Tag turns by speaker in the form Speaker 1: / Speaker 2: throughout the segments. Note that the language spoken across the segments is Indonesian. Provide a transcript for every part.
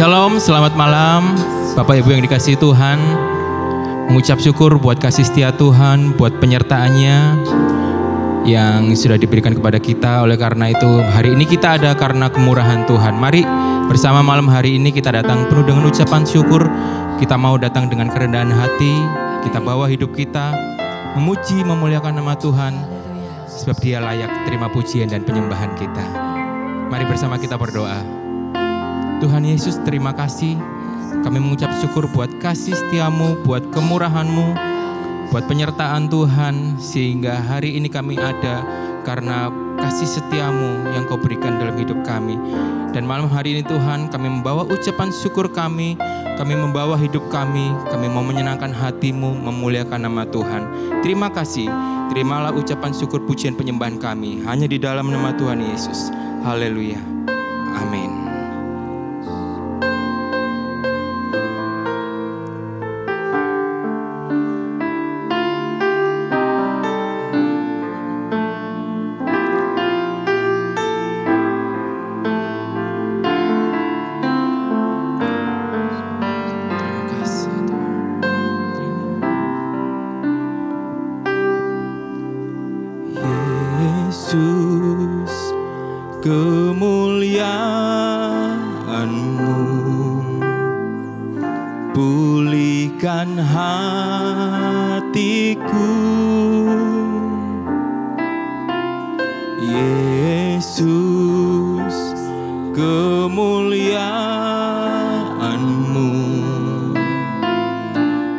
Speaker 1: Shalom, selamat malam Bapak Ibu yang dikasihi Tuhan. Mengucap syukur buat kasih setia Tuhan, buat penyertaannya yang sudah diberikan kepada kita. Oleh karena itu hari ini kita ada karena kemurahan Tuhan. Mari bersama malam hari ini kita datang penuh dengan ucapan syukur. Kita mau datang dengan kerendahan hati. Kita bawa hidup kita memuji, memuliakan nama Tuhan, sebab Dia layak terima pujian dan penyembahan kita. Mari bersama kita berdoa. Tuhan Yesus, terima kasih. Kami mengucap syukur buat kasih setiamu, buat kemurahanmu, buat penyertaan Tuhan, sehingga hari ini kami ada karena kasih setiamu yang kau berikan dalam hidup kami. Dan malam hari ini Tuhan, kami membawa ucapan syukur kami membawa hidup kami mau menyenangkan hatimu, memuliakan nama Tuhan. Terima kasih, terimalah ucapan syukur, pujian, penyembahan kami, hanya di dalam nama Tuhan Yesus. Haleluya, amin.
Speaker 2: Kemuliaan-Mu pulihkan hatiku, Yesus. Kemuliaan-Mu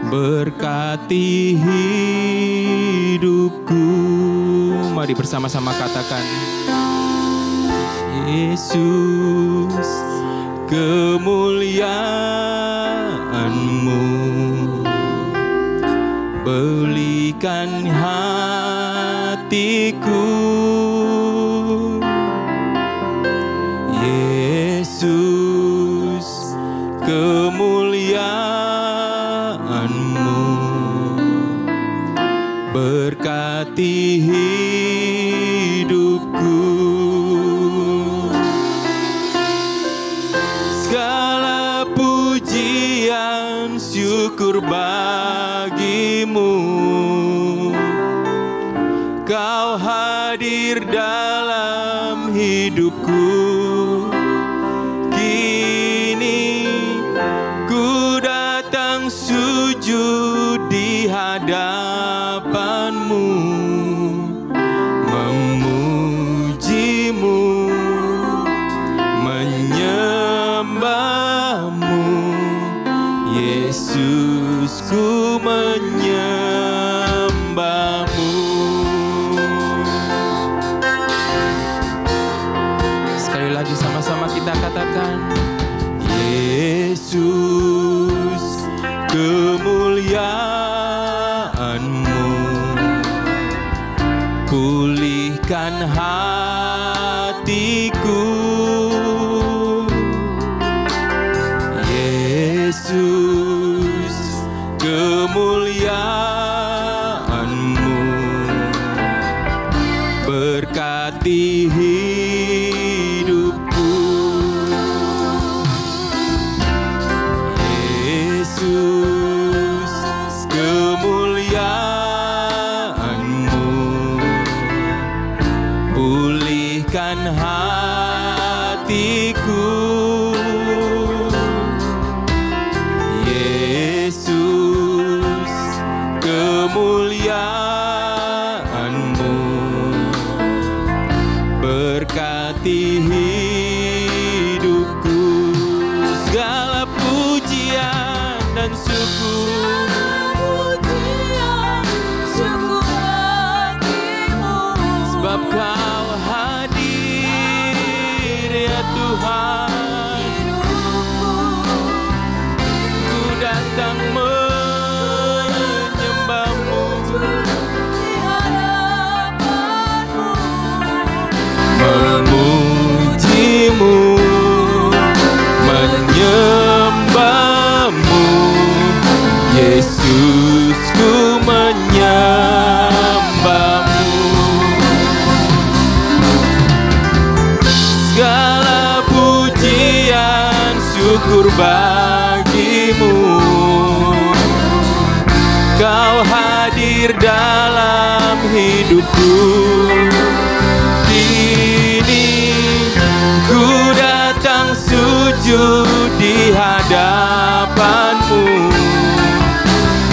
Speaker 2: berkati hidupku. Mari bersama-sama katakan, Yesus, kemuliaan-Mu belikan hatiku, Yesus. Kemuliaan-Mu berkati hidupku. Segala pujian syukur bagimu, Kau hadir dalam hidupku. Kini ku datang sujud di hadapan-Mu, memuji-Mu, menyembah-Mu, Yesus. Ku menyembah-Mu. Sekali lagi sama-sama kita katakan, Yesus. Kemuliaan-Mu pulihkan hatiku, Yesus. Kemuliaan-Mu berkati hidupku, Yesus. Kemuliaan-Mu pulihkan hatiku, Yesus. Kemuliaan-Mu berkati hidupku. Segala pujian dan syukur, sebab Kau hadir ya Tuhan. Ku datang menyembah-Mu, memuji-Mu, menyembah-Mu, Yesus. Ku menyembah-Mu. Segala pujian syukur Kau hadir dalam hidupku. Kini ku datang sujud di hadapanmu,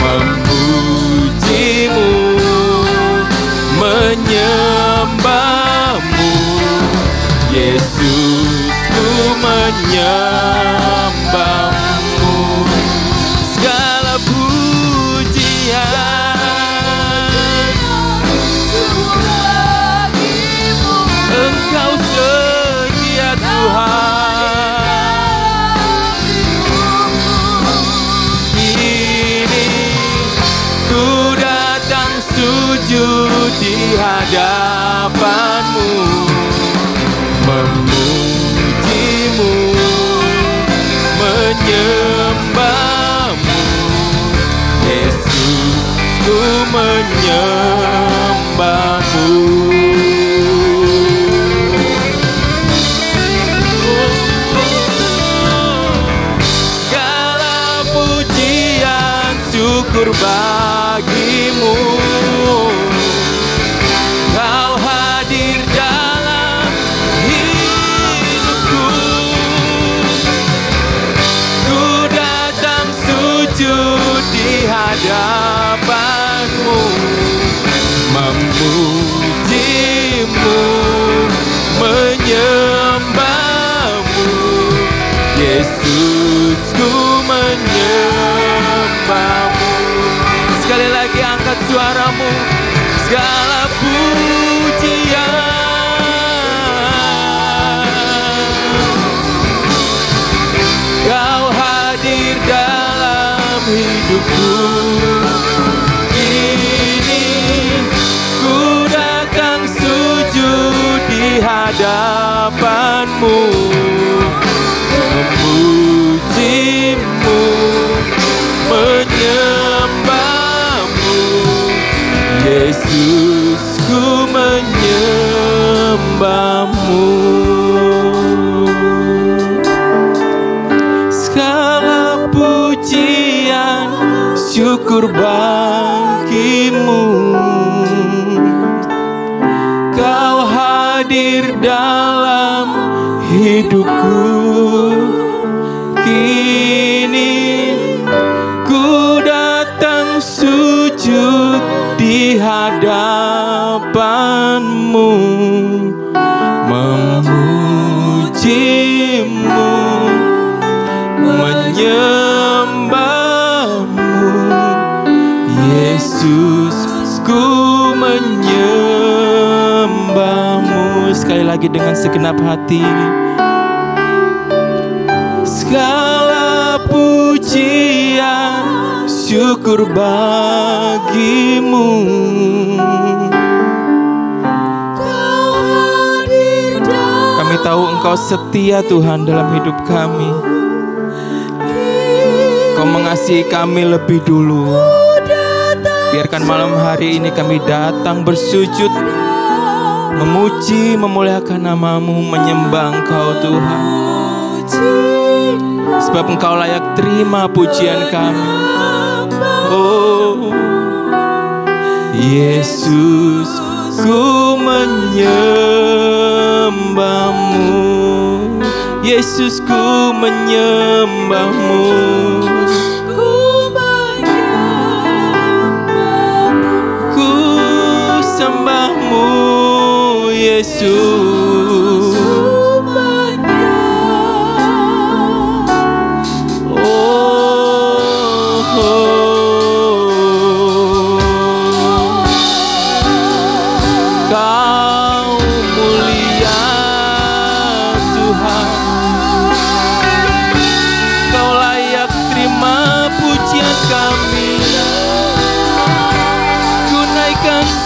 Speaker 2: memujimu, menyembahmu. Yesus, ku menyembahmu. Segala pujian Engkau setia Tuhan. Kini ku datang sujud di hadapanmu, memujimu, menyembahmu. Yesus, ku menyembahmu. Segala pujian syukur bagimu. Kau hadir dalam hidupku. Ku datang sujud di hadapanmu, memujimu, menyembahmu. Yesus, ku menyembahmu. Sekali lagi angkat suaramu. Segala pujian Kau hadir dalam hidupku. Kini ku datang sujud di hadapanmu, memujimu, menyembahmu. Yesus, ku menyembahmu. Segala pujian syukur bagimu. Kau hadir dalam hidupku. Kini ku datang sujud di hadapanmu, memujimu, menyembahmu. Yesus, ku menyembahmu. Sekali lagi dengan segenap hati. Segala pujian syukur bagimu. Kami tahu Engkau setia Tuhan dalam hidup kami. Kau mengasihi kami lebih dulu. Biarkan malam hari ini kami datang bersujud, memuji, memuliakan nama-Mu, menyembah Engkau Tuhan. Sebab Engkau layak terima pujian kami. Oh Yesus, ku menyembah-Mu. Yesus, ku menyembah-Mu. Ku sembah-Mu, Yesus.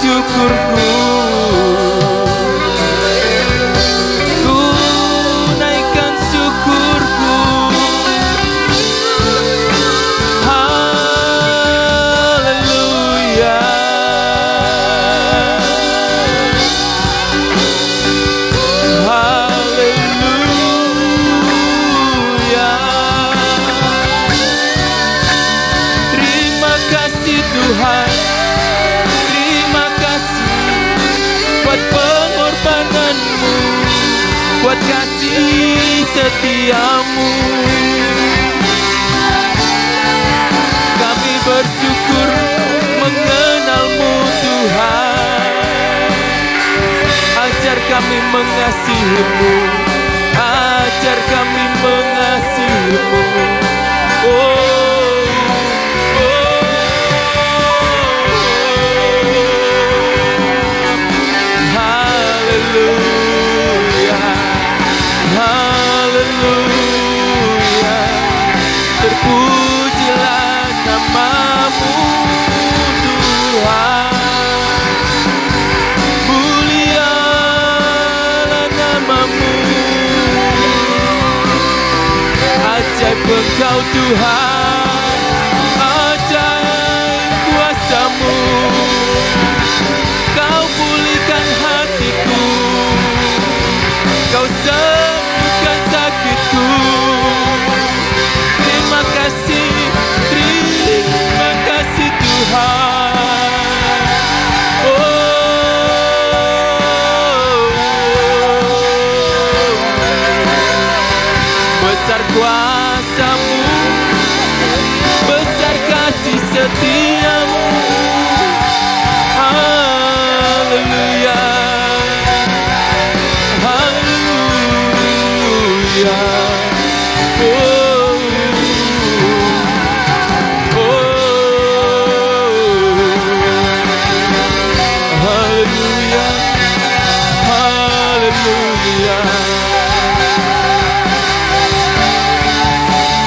Speaker 2: Syukurku buat kasih setiamu. Kami bersyukur mengenalmu Tuhan. Ajar kami mengasihimu, ajar kami mengasihimu. Haleluya, haleluya. Terpujilah namamu Tuhan. Mulialah namamu. Ajaib Engkau Tuhan, ajaib kuasamu. Kau pulihkan hatiku, Kau sembuhkan sakitku. Terima kasih Tuhan. Besar kuasamu, besar kasih setiamu. Haleluya, haleluya. Haleluya, haleluya.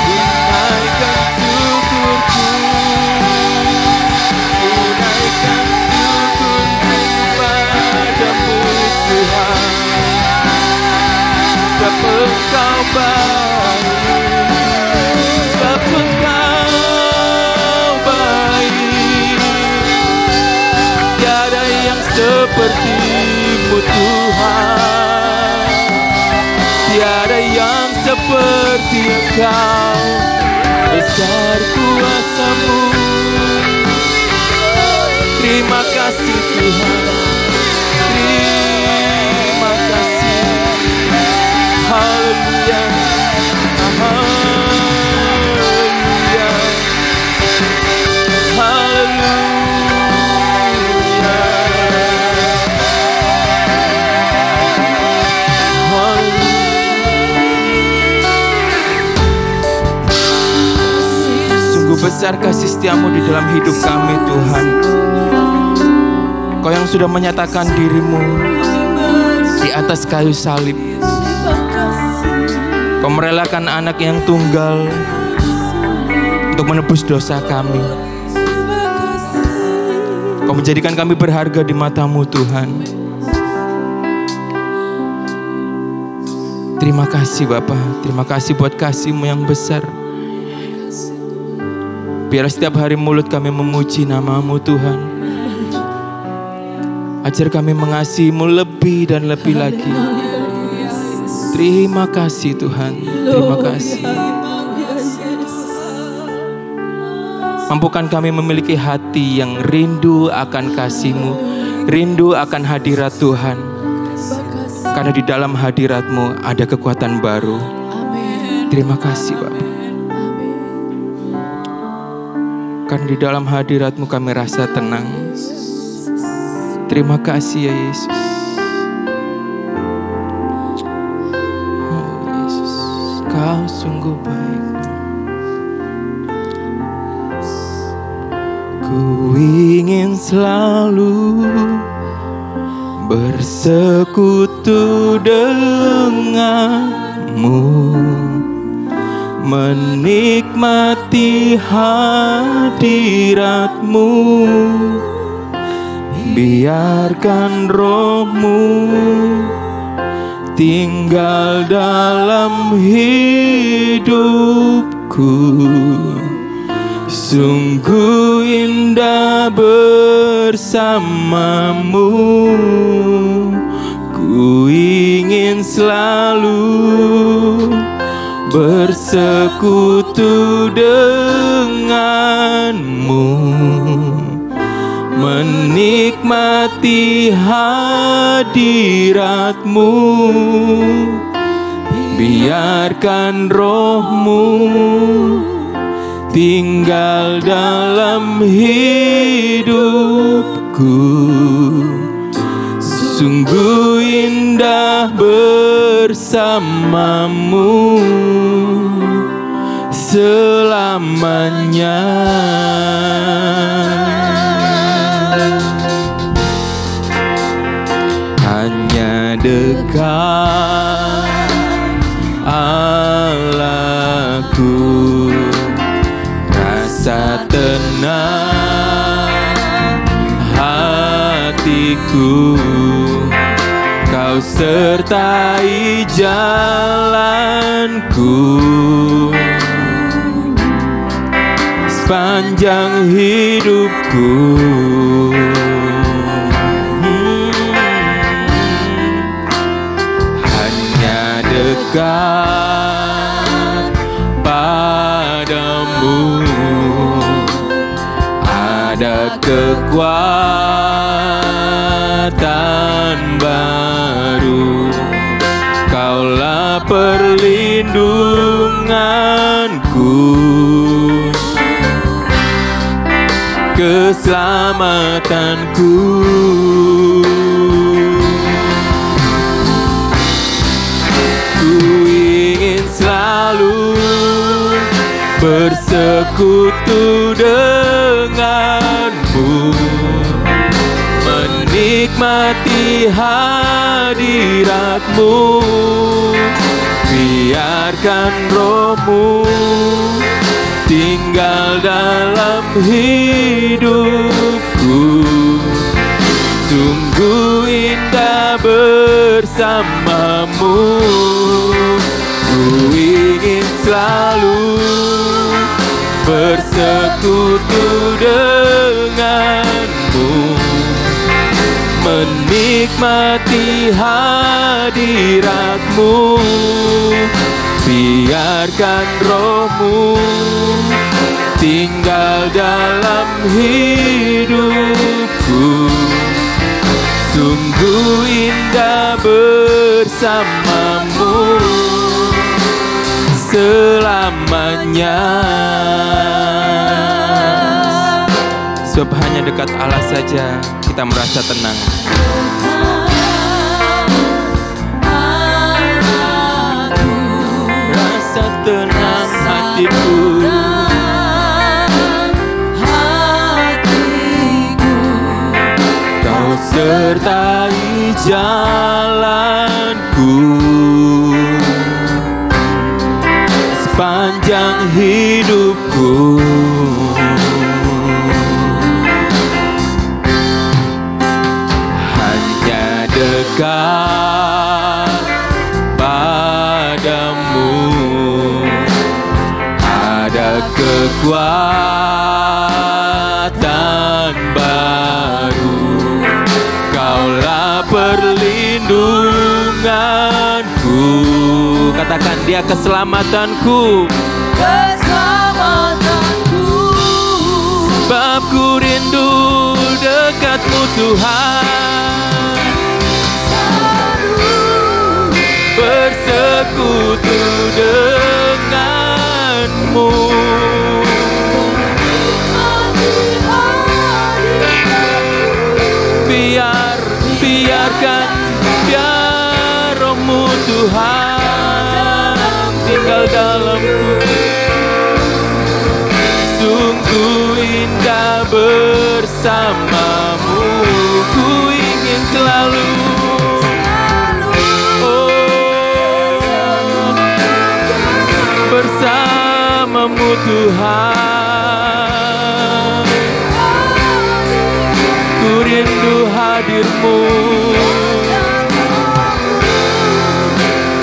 Speaker 2: Tunaikan syukurku, tunaikan syukurku padamu Tuhan. Sebab Engkau baik, sebab Engkau baik. Tiada yang sepertimu Tuhan, tiada yang seperti Engkau. Besar kuasamu. Terima kasih Tuhan, terima kasih. Haleluya, haleluya, haleluya. Sungguh besar kasih setiamu di dalam hidup kami Tuhan. Kau yang sudah menyatakan dirimu di atas kayu salib. Kau merelakan anak yang tunggal untuk menebus dosa kami. Kau menjadikan kami berharga di matamu Tuhan. Terima kasih Bapa, terima kasih buat kasih-Mu yang besar. Biar setiap hari mulut kami memuji nama-Mu Tuhan. Ajar kami mengasihi-Mu lebih dan lebih lagi. Terima kasih Tuhan, terima kasih. Mampukan kami memiliki hati yang rindu akan kasih-Mu, rindu akan hadirat Tuhan. Karena di dalam hadirat-Mu ada kekuatan baru. Terima kasih Bapa. Karena di dalam hadirat-Mu kami rasa tenang. Terima kasih ya Yesus. Oh Yesus, Kau sungguh baik. Ku ingin selalu bersekutu denganmu, menikmati hadirat-Mu. Biarkan Roh-Mu tinggal dalam hidupku. Sungguh indah bersama-Mu. Ku ingin selalu bersekutu denganmu, menikmati hadirat-Mu. biarkan roh-Mu tinggal dalam hidupku. Sungguh indah bersama-Mu selamanya. Hanya dekat Allahku, rasa tenang hatiku. Kau sertai jalanku sepanjang hidupku. Hanya dekat padamu ada kekuatan baru. Kaulah perlindunganku, keselamatanku. Ku ingin selalu bersekutu denganmu, menikmati hadiratmu. Biarkan roh-Mu tinggal dalam hidupku. Sungguh indah bersama-Mu. Ku ingin selalu bersekutu denganmu, menikmati hadiratmu. Biarkan roh-Mu tinggal dalam hidupku. Sungguh indah bersama-Mu selamanya. Sebab hanya dekat Allah saja kita merasa tenang. Rasa tenang hatiku. Kau sertai jalanku sepanjang hidupku. Hanya dekat padamu ada kekuatan baru. Kaulah perlindunganku. Katakan, Dia keselamatanku.
Speaker 3: Keselamatanku.
Speaker 2: Sebab ku rindu dekat-Mu Tuhan, bersekutu denganmu. Biarkan roh-Mu Tuhan tinggal dalamku. Sungguh indah bersama-Mu. Ku ingin selalu bersama-Mu Tuhan. Ku rindu hadir-Mu.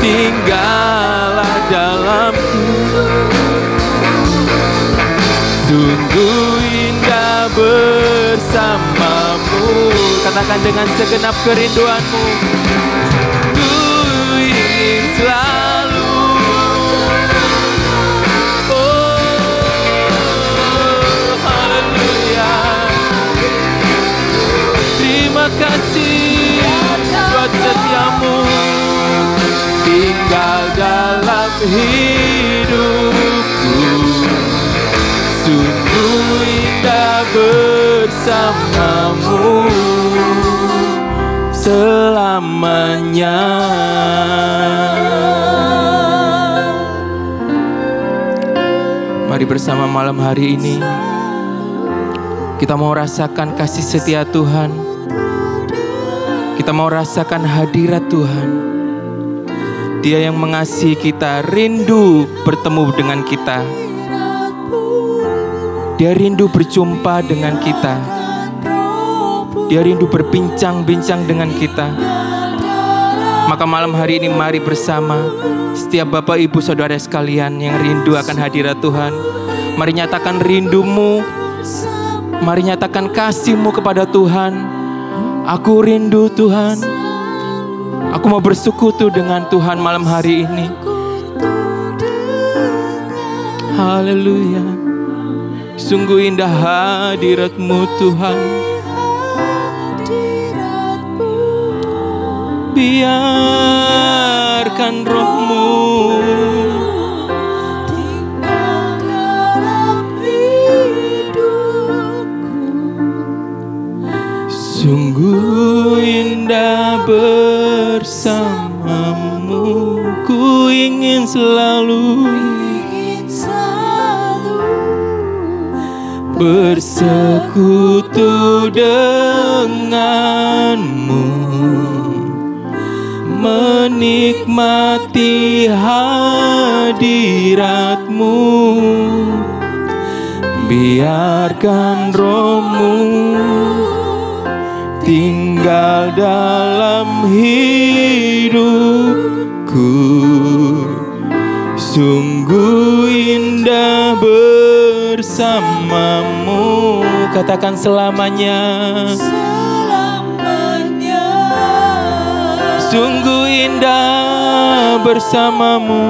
Speaker 2: Tinggallah dalamku. Sungguh indah bersama-Mu. Katakan dengan segenap kerinduanmu. Ku ingin selalu. Terima kasih buat setiamu tinggal dalam hidupku. Sungguh indah bersamamu selamanya. Mari bersama malam hari ini kita mau rasakan kasih setia Tuhan. Kita mau rasakan hadirat Tuhan. Dia yang mengasihi kita, rindu bertemu dengan kita. Dia rindu berjumpa dengan kita. Dia rindu berbincang-bincang dengan kita. Maka malam hari ini mari bersama setiap Bapak Ibu Saudara sekalian yang rindu akan hadirat Tuhan. Mari nyatakan rindumu. Mari nyatakan kasihmu kepada Tuhan. Aku rindu Tuhan. Aku mau bersekutu dengan Tuhan malam hari ini. Haleluya. Sungguh indah hadirat-Mu Tuhan. Biarkan Roh-Mu tinggal dalam hidupku. Sungguh indah bersamamu. Ku ingin selalu bersekutu denganmu, menikmati hadirat-Mu. Biarkan Roh-Mu tinggal dalam hidupku. Sungguh indah bersamamu. Katakan selamanya. Selamanya. Sungguh indah bersamamu.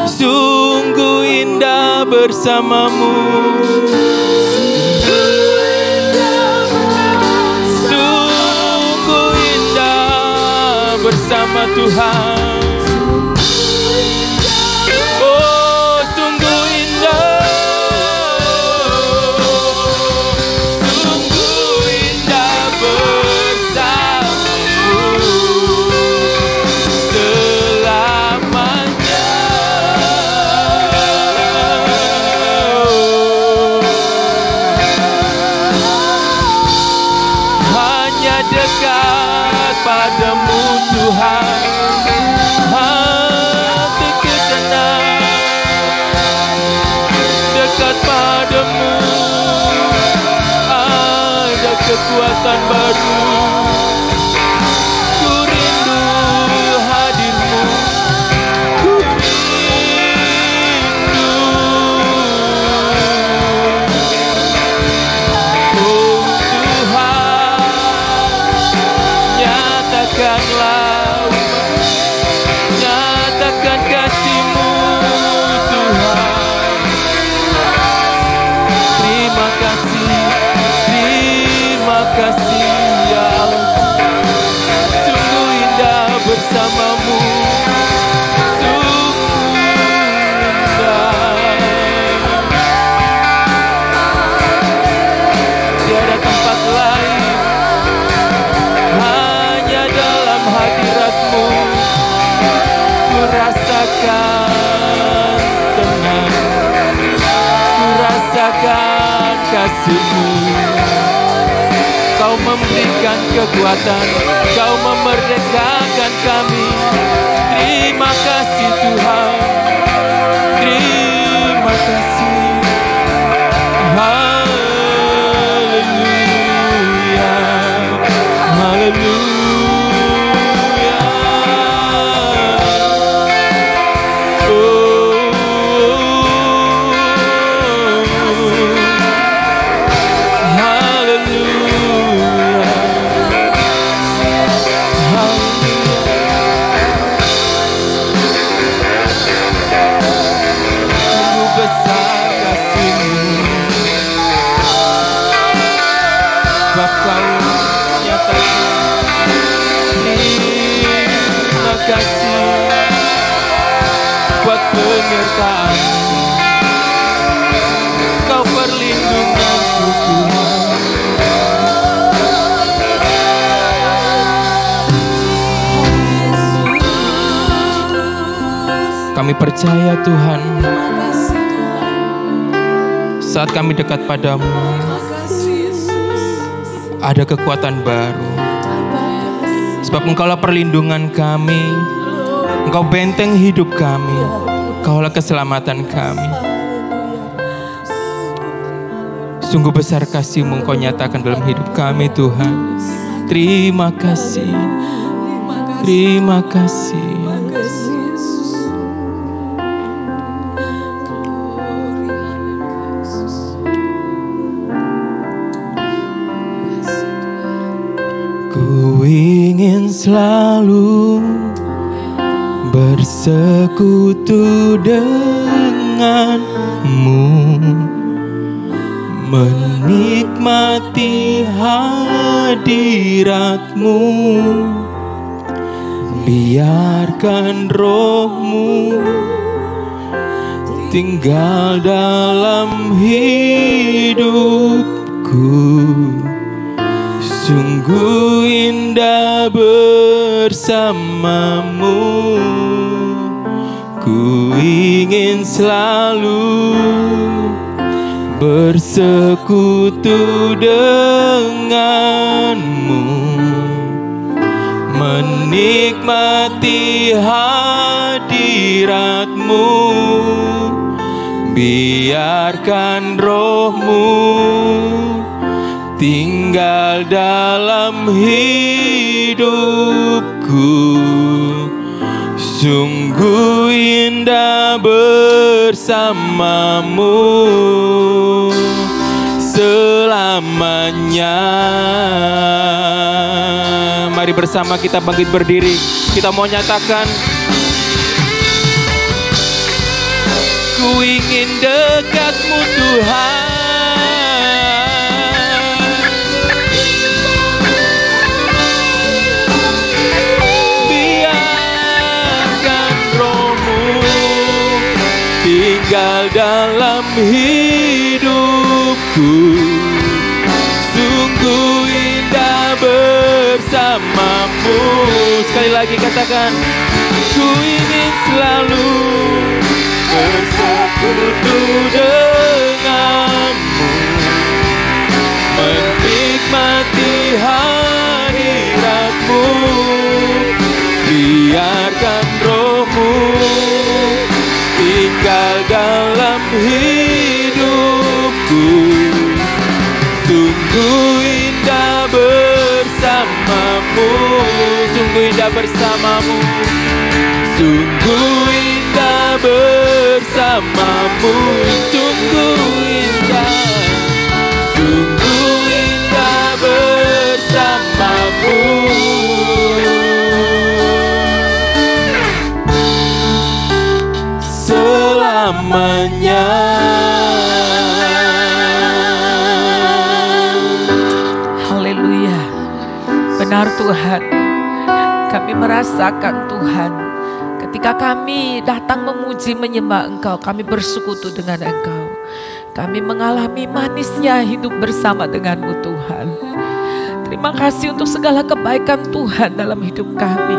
Speaker 2: Sungguh indah bersamamu. Sungguh indah bersama Tuhan. Oh, sungguh indah. Sungguh indah bersamamu selamanya. Hanya dekat padamu Tuhan, hatiku tenang. Dekat padamu ada kekuatan baru. Ku rindu hadir-Mu. Ku rindu. Oh Tuhan, nyatakanlah, nyatakan kasih-Mu Tuhan. Terima kasih ya Allah. Sungguh indah bersamamu. Sungguh indah. Tiada tempat lain, hanya dalam hadirat-Mu. Ku rasakan tenang, ku rasakan kasih-Mu. Kau memberikan kekuatan, Kau memerdekakan kami. Terima kasih Tuhan. Terima kasih. Haleluya. Haleluya. kasih buat penyertaan. Kau perlindunganku Tuhan. Kami percaya Tuhan, saat kami dekat padamu, ada kekuatan baru. Sebab Engkaulah perlindungan kami, Engkau benteng hidup kami, Engkaulah keselamatan kami. Sungguh besar kasih-Mu Engkau nyatakan dalam hidup kami Tuhan. Terima kasih, terima kasih. Ku ingin selalu bersekutu denganmu, menikmati hadiratmu. Biarkan rohmu tinggal dalam hidupku. Sungguh indah bersamamu. Ku ingin selalu bersekutu denganmu, menikmati hadiratmu. Biarkan rohmu tinggal dalam hidupku. Sungguh indah bersamamu selamanya. Mari bersama kita bangkit berdiri. Kita mau nyatakan, ku ingin dekatmu Tuhan. Tinggal dalam hidupku. Sungguh indah bersamamu. Sekali lagi katakan, ku ingin selalu bersekutu denganmu, menikmati hadiratmu. Biarkan rohmu tinggal dalam hidupku. Sungguh indah bersamamu. Sungguh indah bersamamu. Sungguh indah bersamamu. Sungguh indah. Sungguh indah bersamamu selamanya.
Speaker 3: Haleluya. Benar Tuhan, kami merasakan Tuhan, ketika kami datang memuji menyembah Engkau, kami bersekutu dengan Engkau. Kami mengalami manisnya hidup bersama denganmu Tuhan. Terima kasih untuk segala kebaikan Tuhan dalam hidup kami.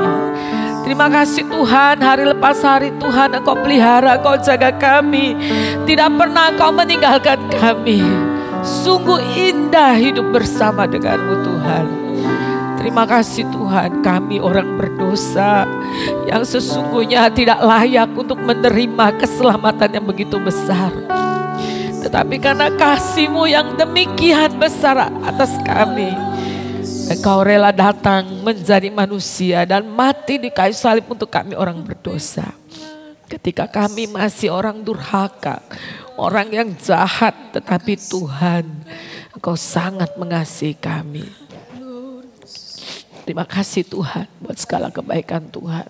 Speaker 3: Terima kasih Tuhan, hari lepas hari Tuhan Engkau pelihara, Engkau jaga kami. Tidak pernah Engkau meninggalkan kami. Sungguh indah hidup bersama denganmu Tuhan. Terima kasih Tuhan, kami orang berdosa yang sesungguhnya tidak layak untuk menerima keselamatan yang begitu besar. Tetapi karena kasih-Mu yang demikian besar atas kami, Engkau rela datang menjadi manusia dan mati di kayu salib untuk kami orang berdosa. Ketika kami masih orang durhaka, orang yang jahat, tetapi Tuhan, Engkau sangat mengasihi kami. Terima kasih Tuhan buat segala kebaikan Tuhan.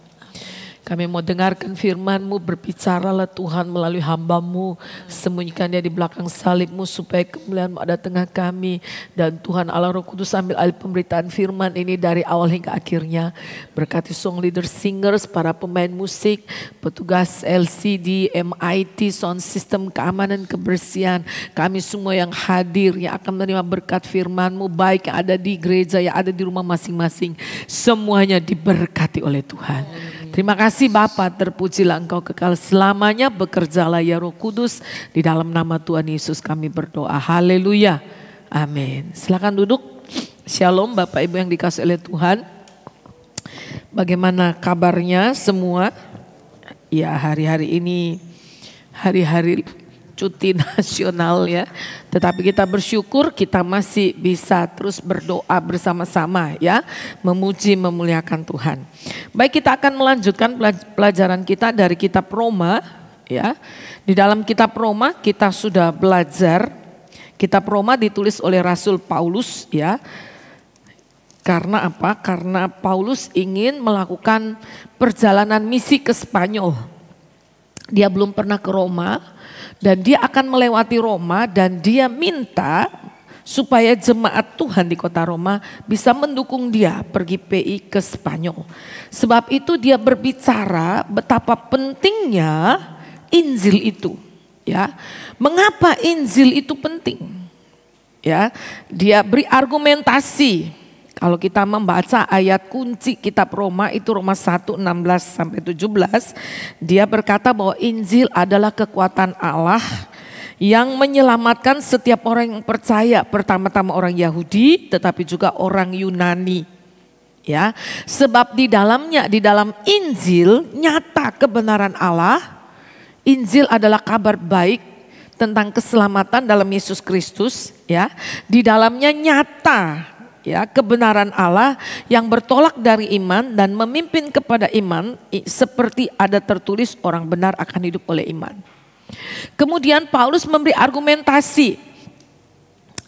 Speaker 3: Kami mau dengarkan firman-Mu, berbicaralah Tuhan melalui hamba-Mu. Sembunyikan dia di belakang salib-Mu supaya kemuliaan-Mu ada tengah kami. Dan Tuhan Allah Roh Kudus ambil alih pemberitaan firman ini dari awal hingga akhirnya. Berkati song leader, singers, para pemain musik, petugas LCD, MIT, sound system, keamanan, kebersihan. Kami semua yang hadir, yang akan menerima berkat firman-Mu, baik yang ada di gereja, yang ada di rumah masing-masing. Semuanya diberkati oleh Tuhan. Terima kasih Bapa, terpujilah Engkau kekal selamanya, bekerjalah ya Roh Kudus, di dalam nama Tuhan Yesus kami berdoa, haleluya, amin. Silakan duduk. Shalom Bapak Ibu yang dikasihi oleh Tuhan. Bagaimana kabarnya semua? Ya, hari-hari ini hari-hari cuti nasional ya. Tetapi kita bersyukur kita masih bisa terus berdoa bersama-sama ya. Memuji, memuliakan Tuhan. Baik, kita akan melanjutkan pelajaran kita dari kitab Roma ya. Di dalam kitab Roma kita sudah belajar. Kitab Roma ditulis oleh Rasul Paulus ya. Karena apa? Karena Paulus ingin melakukan perjalanan misi ke Spanyol. Dia belum pernah ke Roma. Dan dia akan melewati Roma dan dia minta supaya jemaat Tuhan di kota Roma bisa mendukung dia pergi PI ke Spanyol. Sebab itu dia berbicara betapa pentingnya Injil itu. Ya, mengapa Injil itu penting? Ya, dia beri argumentasi. Kalau kita membaca ayat kunci kitab Roma itu Roma 1, 16 sampai 17, dia berkata bahwa Injil adalah kekuatan Allah yang menyelamatkan setiap orang yang percaya, pertama-tama orang Yahudi tetapi juga orang Yunani. Ya, sebab di dalamnya, di dalam Injil nyata kebenaran Allah. Injil adalah kabar baik tentang keselamatan dalam Yesus Kristus, ya. Di dalamnya nyata ya kebenaran Allah yang bertolak dari iman dan memimpin kepada iman, seperti ada tertulis orang benar akan hidup oleh iman. Kemudian Paulus memberi argumentasi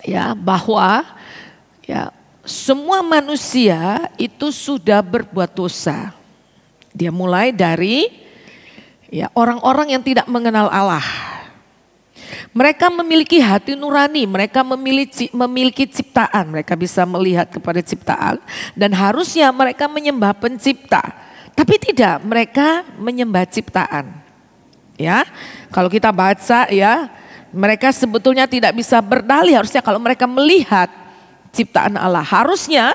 Speaker 3: ya bahwa ya semua manusia itu sudah berbuat dosa. Dia mulai dari ya orang-orang yang tidak mengenal Allah. Mereka memiliki hati nurani, mereka memiliki ciptaan, mereka bisa melihat kepada ciptaan dan harusnya mereka menyembah pencipta. Tapi tidak, mereka menyembah ciptaan. Ya, kalau kita baca ya, mereka sebetulnya tidak bisa berdalih, harusnya kalau mereka melihat ciptaan Allah, harusnya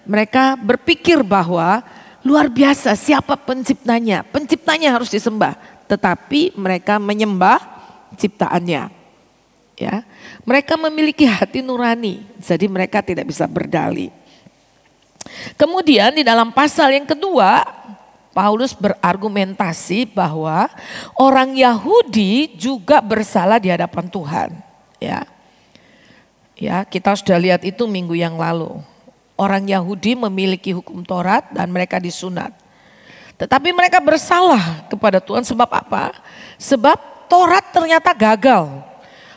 Speaker 3: mereka berpikir bahwa luar biasa siapa penciptanya, penciptanya harus disembah. Tetapi mereka menyembah ciptaannya. Ya, mereka memiliki hati nurani, jadi mereka tidak bisa berdalih. Kemudian di dalam pasal yang kedua, Paulus berargumentasi bahwa orang Yahudi juga bersalah di hadapan Tuhan. Ya, kita sudah lihat itu minggu yang lalu. Orang Yahudi memiliki hukum Taurat dan mereka disunat. Tetapi mereka bersalah kepada Tuhan sebab apa? Sebab Taurat ternyata gagal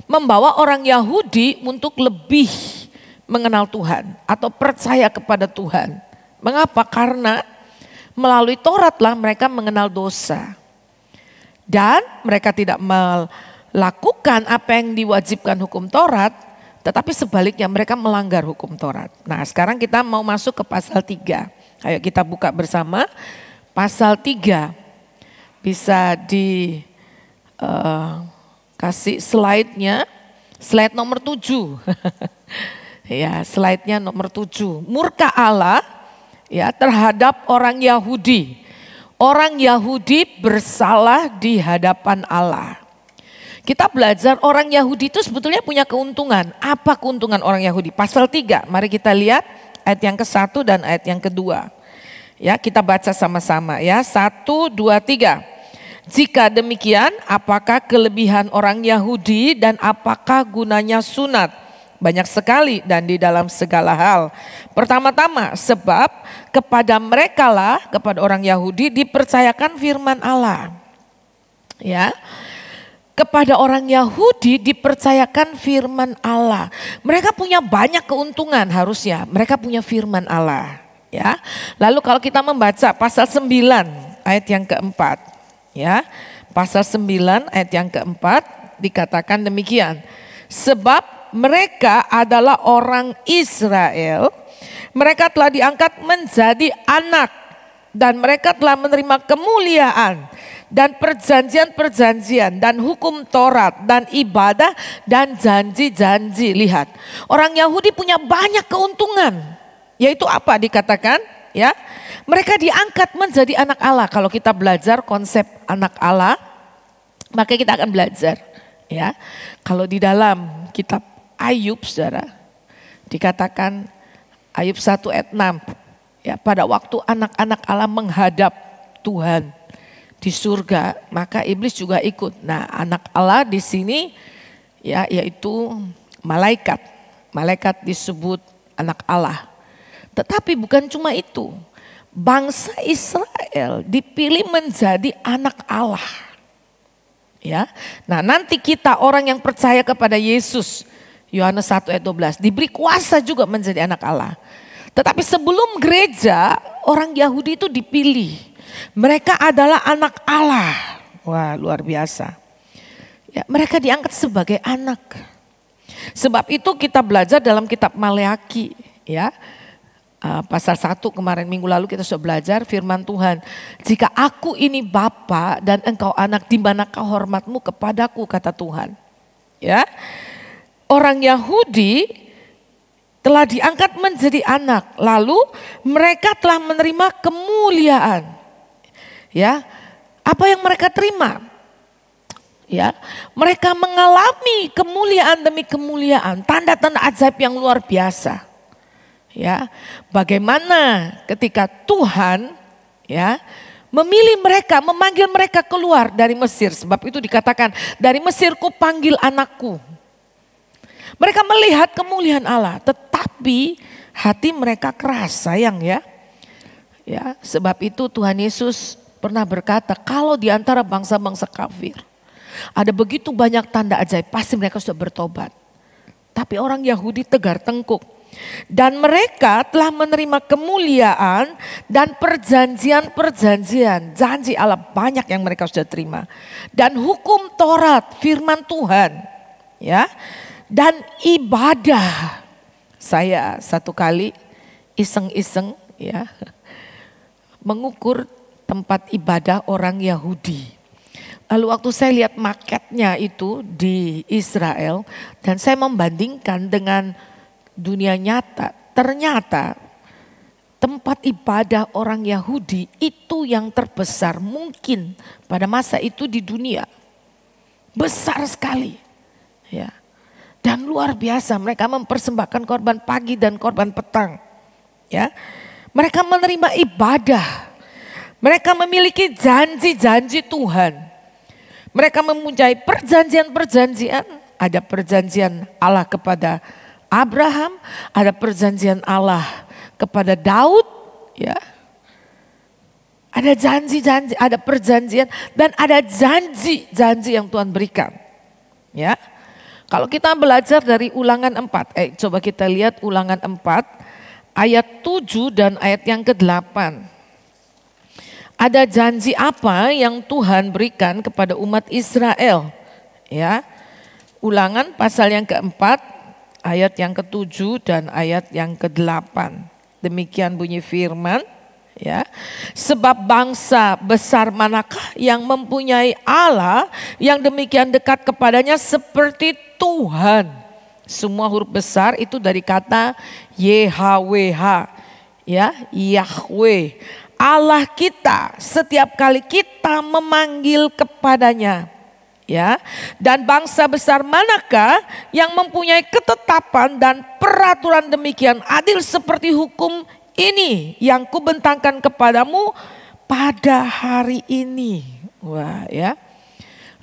Speaker 3: membawa orang Yahudi untuk lebih mengenal Tuhan atau percaya kepada Tuhan. Mengapa? Karena melalui Tauratlah mereka mengenal dosa. Dan mereka tidak melakukan apa yang diwajibkan hukum Taurat, tetapi sebaliknya mereka melanggar hukum Taurat. Nah, sekarang kita mau masuk ke pasal 3. Ayo kita buka bersama pasal 3. Bisa di kasih slide-nya, slide nomor 7. Ya, slide-nya nomor 7. Murka Allah ya terhadap orang Yahudi. Orang Yahudi bersalah di hadapan Allah. Kita belajar orang Yahudi itu sebetulnya punya keuntungan. Apa keuntungan orang Yahudi? Pasal 3, mari kita lihat ayat yang ke-1 dan ayat yang kedua. Ya, kita baca sama-sama ya. 1, 2, 3. Jika demikian, apakah kelebihan orang Yahudi dan apakah gunanya sunat? Banyak sekali dan di dalam segala hal. Pertama-tama, sebab kepada merekalah, kepada orang Yahudi dipercayakan firman Allah. Ya, kepada orang Yahudi dipercayakan firman Allah. Mereka punya banyak keuntungan harusnya. Mereka punya firman Allah. Ya, lalu kalau kita membaca pasal 9. ayat yang keempat. Ya, pasal 9 ayat yang keempat dikatakan demikian. Sebab mereka adalah orang Israel, mereka telah diangkat menjadi anak, dan mereka telah menerima kemuliaan dan perjanjian-perjanjian dan hukum Taurat dan ibadah dan janji-janji. Lihat, orang Yahudi punya banyak keuntungan. Yaitu apa dikatakan? Ya, mereka diangkat menjadi anak Allah. Kalau kita belajar konsep anak Allah, maka kita akan belajar. Ya, kalau di dalam kitab Ayub, saudara, dikatakan Ayub 1 ayat 6. Ya, pada waktu anak-anak Allah menghadap Tuhan di surga, maka iblis juga ikut. Nah, anak Allah di sini ya yaitu malaikat. Malaikat disebut anak Allah. Tetapi bukan cuma itu. Bangsa Israel dipilih menjadi anak Allah. Ya. Nah, nanti kita orang yang percaya kepada Yesus, Yohanes 1 ayat 12, diberi kuasa juga menjadi anak Allah. Tetapi sebelum gereja, orang Yahudi itu dipilih. Mereka adalah anak Allah. Wah, luar biasa. Ya, mereka diangkat sebagai anak. Sebab itu kita belajar dalam kitab Maleaki, ya. Pasal 1 kemarin minggu lalu kita sudah belajar firman Tuhan. Jika aku ini bapa dan engkau anak, di manakah hormatmu kepadaku, kata Tuhan. Ya, orang Yahudi telah diangkat menjadi anak, lalu mereka telah menerima kemuliaan. Ya, apa yang mereka terima? Ya, mereka mengalami kemuliaan demi kemuliaan, tanda-tanda ajaib yang luar biasa. Ya, bagaimana ketika Tuhan ya memilih mereka, memanggil mereka keluar dari Mesir. Sebab itu dikatakan, dari Mesir ku panggil anakku. Mereka melihat kemuliaan Allah, tetapi hati mereka keras, sayang ya. Ya, sebab itu Tuhan Yesus pernah berkata, kalau di antara bangsa-bangsa kafir ada begitu banyak tanda ajaib, pasti mereka sudah bertobat. Tapi orang Yahudi tegar tengkuk. Dan mereka telah menerima kemuliaan dan perjanjian-perjanjian. Janji Allah banyak yang mereka sudah terima. Dan hukum Taurat, firman Tuhan. Ya, dan ibadah. Saya satu kali iseng-iseng ya mengukur tempat ibadah orang Yahudi. Lalu waktu saya lihat maketnya itu di Israel dan saya membandingkan dengan dunia nyata, ternyata tempat ibadah orang Yahudi itu yang terbesar mungkin pada masa itu di dunia. Besar sekali. Ya. Dan luar biasa, mereka mempersembahkan korban pagi dan korban petang. Ya. Mereka menerima ibadah. Mereka memiliki janji-janji Tuhan. Mereka mempunyai perjanjian-perjanjian. Ada perjanjian Allah kepada Abraham, ada perjanjian Allah kepada Daud, ya. Ada janji-janji, ada perjanjian dan ada janji-janji yang Tuhan berikan. Ya. Kalau kita belajar dari Ulangan 4, coba kita lihat Ulangan 4 ayat 7 dan ayat yang ke-8. Ada janji apa yang Tuhan berikan kepada umat Israel? Ya. Ulangan pasal yang keempat, ayat yang ke-7 dan ayat yang ke-8. Demikian bunyi firman, ya. Sebab bangsa besar manakah yang mempunyai Allah yang demikian dekat kepadanya seperti Tuhan. Semua huruf besar itu dari kata YHWH, ya, Yahweh. Allah kita setiap kali kita memanggil kepadanya. Ya, dan bangsa besar manakah yang mempunyai ketetapan dan peraturan demikian adil seperti hukum ini yang kubentangkan kepadamu pada hari ini. Wah, ya,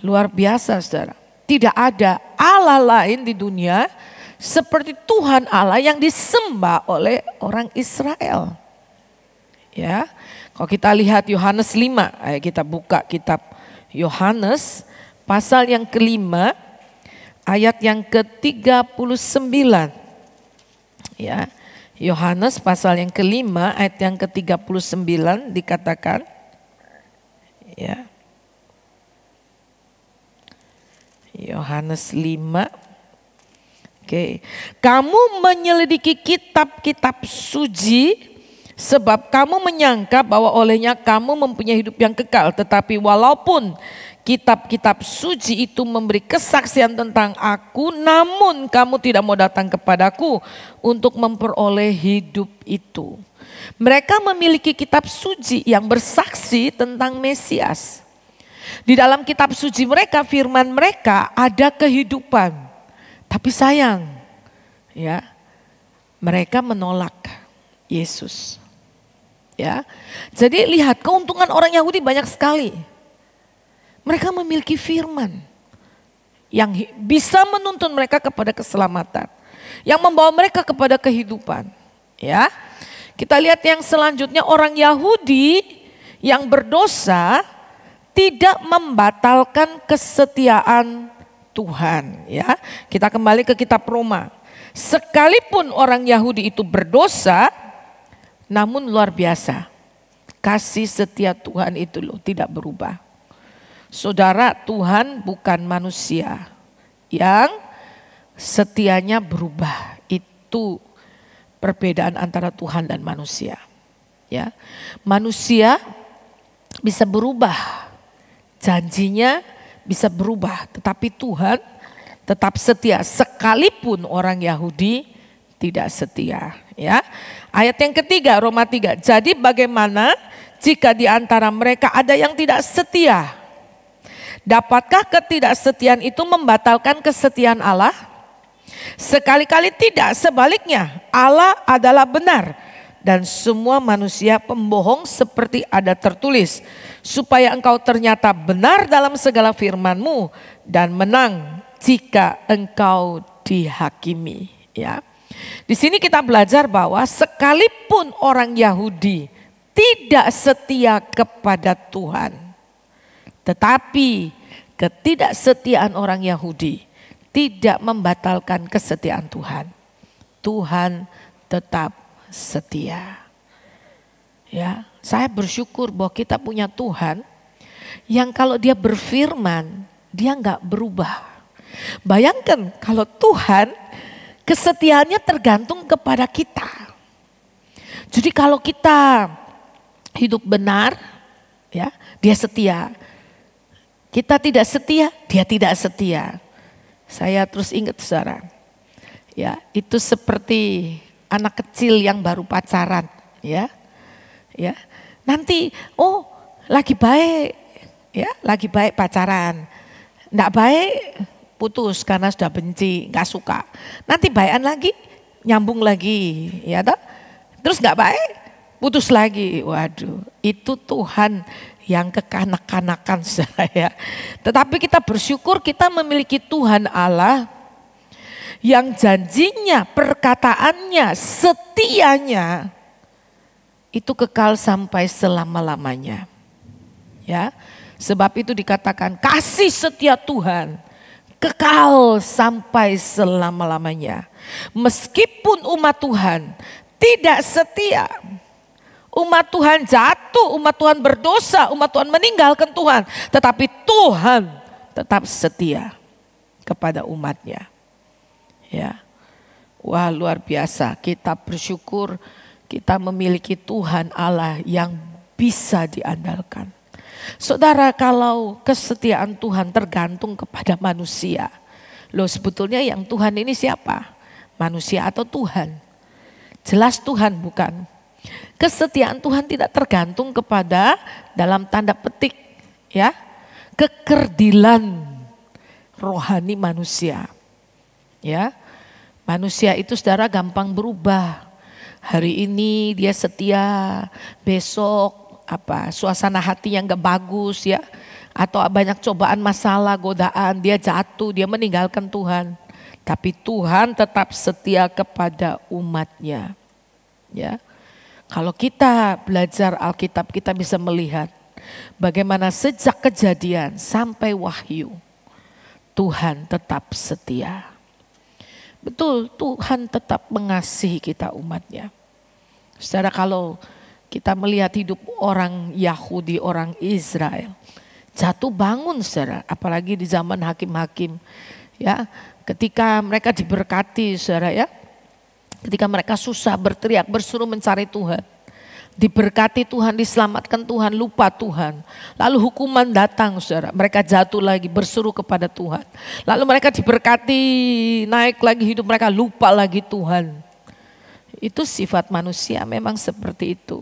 Speaker 3: luar biasa, saudara. Tidak ada Allah lain di dunia seperti Tuhan Allah yang disembah oleh orang Israel. Ya, kalau kita lihat Yohanes 5, ayo kita buka kitab Yohanes pasal yang ke-5 ayat yang ke-39. Ya. Yohanes pasal yang ke-5 ayat yang ke-39 dikatakan, Ya. Yohanes 5. Oke. Kamu menyelidiki kitab-kitab suci sebab kamu menyangka bahwa olehnya kamu mempunyai hidup yang kekal. Tetapi walaupun kitab-kitab suci itu memberi kesaksian tentang aku, namun kamu tidak mau datang kepadaku untuk memperoleh hidup itu. Mereka memiliki kitab suci yang bersaksi tentang Mesias. Di dalam kitab suci mereka, firman mereka ada kehidupan. Tapi sayang, ya, mereka menolak Yesus. Ya. Jadi lihat, keuntungan orang Yahudi banyak sekali. Mereka memiliki firman yang bisa menuntun mereka kepada keselamatan, yang membawa mereka kepada kehidupan. Ya, kita lihat yang selanjutnya, orang Yahudi yang berdosa tidak membatalkan kesetiaan Tuhan. Ya, kita kembali ke kitab Roma. Sekalipun orang Yahudi itu berdosa, namun luar biasa, kasih setia Tuhan itu loh tidak berubah. Saudara, Tuhan bukan manusia yang setianya berubah. Itu perbedaan antara Tuhan dan manusia. Ya, manusia bisa berubah, janjinya bisa berubah, tetapi Tuhan tetap setia sekalipun orang Yahudi tidak setia. Ya, ayat yang ketiga, Roma 3. Jadi bagaimana jika di antara mereka ada yang tidak setia? Dapatkah ketidaksetiaan itu membatalkan kesetiaan Allah? Sekali-kali tidak, sebaliknya Allah adalah benar dan semua manusia pembohong seperti ada tertulis. Supaya engkau ternyata benar dalam segala firman-Mu dan menang jika engkau dihakimi. Ya. Di sini kita belajar bahwa sekalipun orang Yahudi tidak setia kepada Tuhan, tetapi ketidaksetiaan orang Yahudi tidak membatalkan kesetiaan Tuhan. Tuhan tetap setia. Ya, saya bersyukur bahwa kita punya Tuhan yang kalau dia berfirman, dia nggak berubah. Bayangkan kalau Tuhan kesetiaannya tergantung kepada kita. Jadi kalau kita hidup benar, ya, dia setia. Kita tidak setia, dia tidak setia. Saya terus ingat saudara, ya, itu seperti anak kecil yang baru pacaran, ya, ya. Nanti, oh, lagi baik, ya, lagi baik pacaran, nggak baik putus karena sudah benci, nggak suka. Nanti baikan lagi, nyambung lagi, ya, toh? Terus nggak baik, putus lagi. Waduh, itu Tuhan yang kekanak-kanakan saya. Tetapi kita bersyukur kita memiliki Tuhan Allah yang janjinya, perkataannya, setianya itu kekal sampai selama-lamanya. Ya, sebab itu dikatakan kasih setia Tuhan kekal sampai selama-lamanya. Meskipun umat Tuhan tidak setia, umat Tuhan jatuh, umat Tuhan berdosa, umat Tuhan meninggalkan Tuhan. Tetapi Tuhan tetap setia kepada umatnya. Ya, wah luar biasa, kita bersyukur kita memiliki Tuhan Allah yang bisa diandalkan. Saudara, kalau kesetiaan Tuhan tergantung kepada manusia, loh sebetulnya yang Tuhan ini siapa? Manusia atau Tuhan? Jelas Tuhan bukan. Kesetiaan Tuhan tidak tergantung kepada dalam tanda petik, ya, kekerdilan rohani manusia. Ya, manusia itu saudara gampang berubah. Hari ini dia setia, besok suasana hati yang gak bagus, ya, atau banyak cobaan, masalah, godaan, dia jatuh, dia meninggalkan Tuhan. Tapi Tuhan tetap setia kepada umatnya. Ya, kalau kita belajar Alkitab, kita bisa melihat bagaimana sejak Kejadian sampai Wahyu, Tuhan tetap setia. Betul, Tuhan tetap mengasihi kita umatnya. Saudara, kalau Kita melihat hidup orang Yahudi, orang Israel. Jatuh bangun saudara, apalagi di zaman hakim-hakim. Ya, ketika mereka diberkati saudara ya. Ketika mereka susah berteriak, berseru mencari Tuhan. Diberkati Tuhan, diselamatkan Tuhan, lupa Tuhan. Lalu hukuman datang saudara, mereka jatuh lagi berseru kepada Tuhan. Lalu mereka diberkati, naik lagi hidup mereka, lupa lagi Tuhan. Itu sifat manusia memang seperti itu.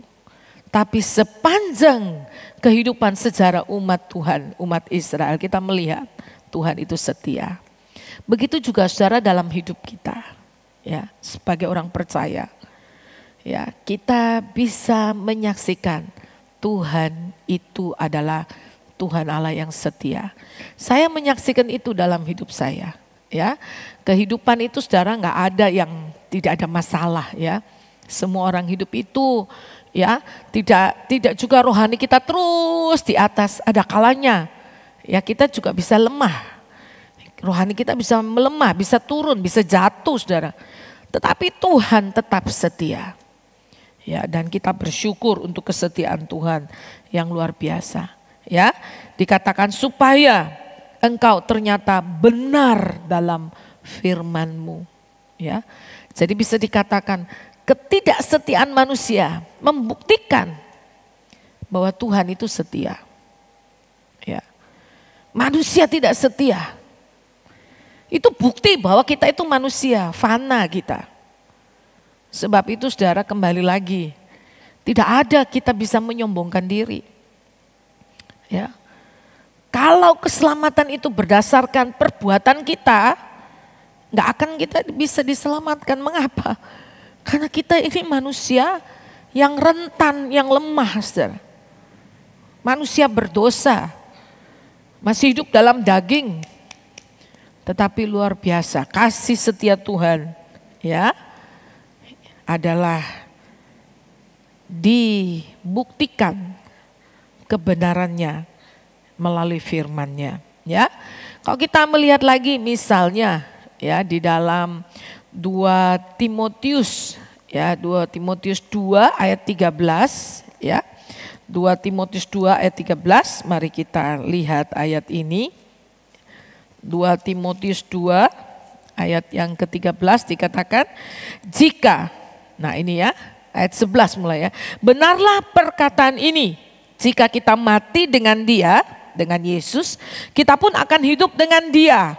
Speaker 3: Tapi sepanjang kehidupan sejarah umat Tuhan, umat Israel, kita melihat Tuhan itu setia. Begitu juga saudara dalam hidup kita, ya, sebagai orang percaya. Ya, kita bisa menyaksikan Tuhan itu adalah Tuhan Allah yang setia. Saya menyaksikan itu dalam hidup saya. Ya, kehidupan itu saudara nggak ada yang tidak ada masalah ya. Semua orang hidup itu ya tidak juga rohani kita terus di atas. Ada kalanya ya kita juga bisa lemah. Rohani kita bisa melemah, bisa turun, bisa jatuh saudara. Tetapi Tuhan tetap setia. Ya, dan kita bersyukur untuk kesetiaan Tuhan yang luar biasa. Ya, dikatakan supaya engkau ternyata benar dalam firman-Mu. Ya, jadi bisa dikatakan ketidaksetiaan manusia membuktikan bahwa Tuhan itu setia. Ya, manusia tidak setia. Itu bukti bahwa kita itu manusia, fana kita. Sebab itu saudara kembali lagi, tidak ada kita bisa menyombongkan diri. Ya, kalau keselamatan itu berdasarkan perbuatan kita, nggak akan kita bisa diselamatkan. Mengapa? Karena kita ini manusia yang rentan, yang lemah, saudara. Manusia berdosa, masih hidup dalam daging. Tetapi luar biasa, kasih setia Tuhan, ya, adalah dibuktikan kebenarannya melalui firman-Nya, ya. Kalau kita melihat lagi misalnya ya di dalam 2 Timotius ya, 2 Timotius 2 ayat 13 ya. 2 Timotius 2 ayat 13, mari kita lihat ayat ini. 2 Timotius 2 ayat yang ke-13 dikatakan, jika, nah ini ya ayat 11 mulai ya, benarlah perkataan ini, jika kita mati dengan Dia, dengan Yesus, kita pun akan hidup dengan Dia.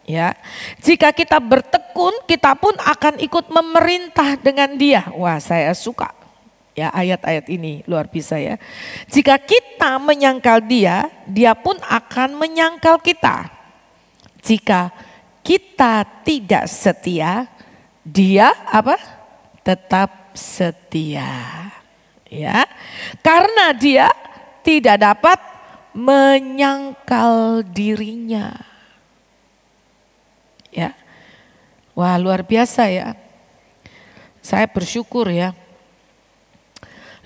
Speaker 3: Ya, jika kita bertekun, kita pun akan ikut memerintah dengan Dia. Wah, saya suka ya ayat-ayat ini, luar biasa ya. Jika kita menyangkal Dia, Dia pun akan menyangkal kita. Jika kita tidak setia, Dia apa? Tetap setia. Ya. Karena Dia tidak dapat menyangkal dirinya. Ya. Wah, luar biasa ya. Saya bersyukur ya.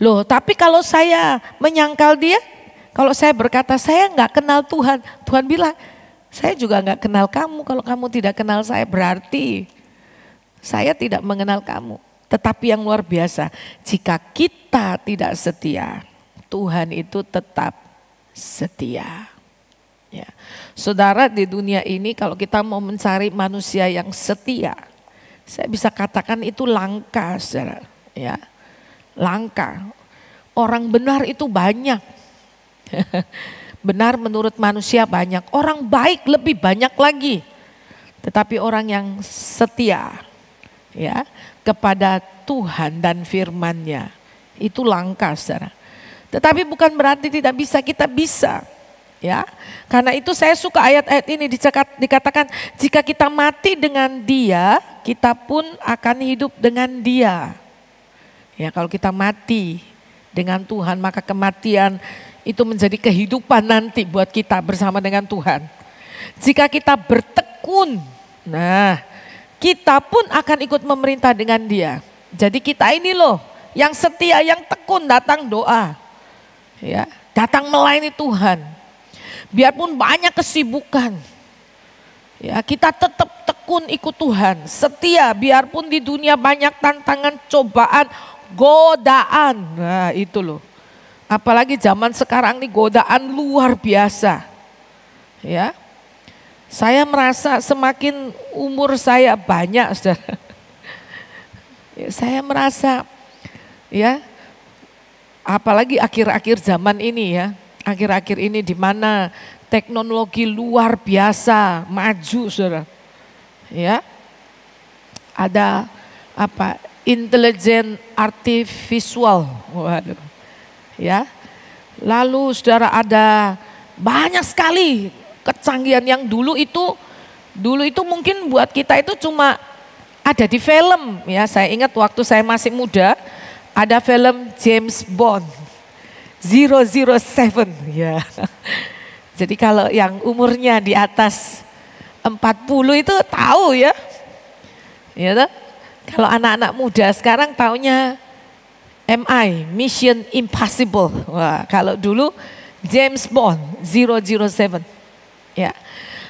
Speaker 3: Loh, tapi kalau saya menyangkal Dia, kalau saya berkata saya nggak kenal Tuhan, Tuhan bilang, saya juga nggak kenal kamu. Kalau kamu tidak kenal saya, berarti saya tidak mengenal kamu. Tetapi yang luar biasa, jika kita tidak setia, Tuhan itu tetap setia. Ya. Saudara, di dunia ini kalau kita mau mencari manusia yang setia, saya bisa katakan itu langka, saudara. Ya, langka. Orang benar itu banyak. Benar menurut manusia banyak, orang baik lebih banyak lagi. Tetapi orang yang setia ya kepada Tuhan dan firman-Nya itu langka, saudara. Tetapi bukan berarti tidak bisa, kita bisa. Ya, karena itu saya suka ayat-ayat ini dikatakan jika kita mati dengan Dia, kita pun akan hidup dengan Dia. Ya, kalau kita mati dengan Tuhan, maka kematian itu menjadi kehidupan nanti buat kita bersama dengan Tuhan. Jika kita bertekun, nah kita pun akan ikut memerintah dengan Dia. Jadi kita ini loh yang setia, yang tekun datang doa. Ya, datang melayani Tuhan. Biarpun banyak kesibukan. Ya, kita tetap tekun ikut Tuhan, setia biarpun di dunia banyak tantangan, cobaan, godaan. Nah itu loh. Apalagi zaman sekarang nih godaan luar biasa. Ya. Saya merasa semakin umur saya banyak, saudara. Saya merasa ya, apalagi akhir-akhir zaman ini ya. Akhir-akhir ini di mana teknologi luar biasa maju, saudara. Ya. Ada apa? Intelligent artificial. Waduh. Ya. Lalu saudara ada banyak sekali kecanggihan yang dulu itu mungkin buat kita itu cuma ada di film ya. Saya ingat waktu saya masih muda ada film James Bond 007 ya. Jadi kalau yang umurnya di atas 40 itu tahu ya. Ya, kalau anak-anak muda sekarang taunya MI, Mission Impossible. Wah, kalau dulu James Bond 007. Ya.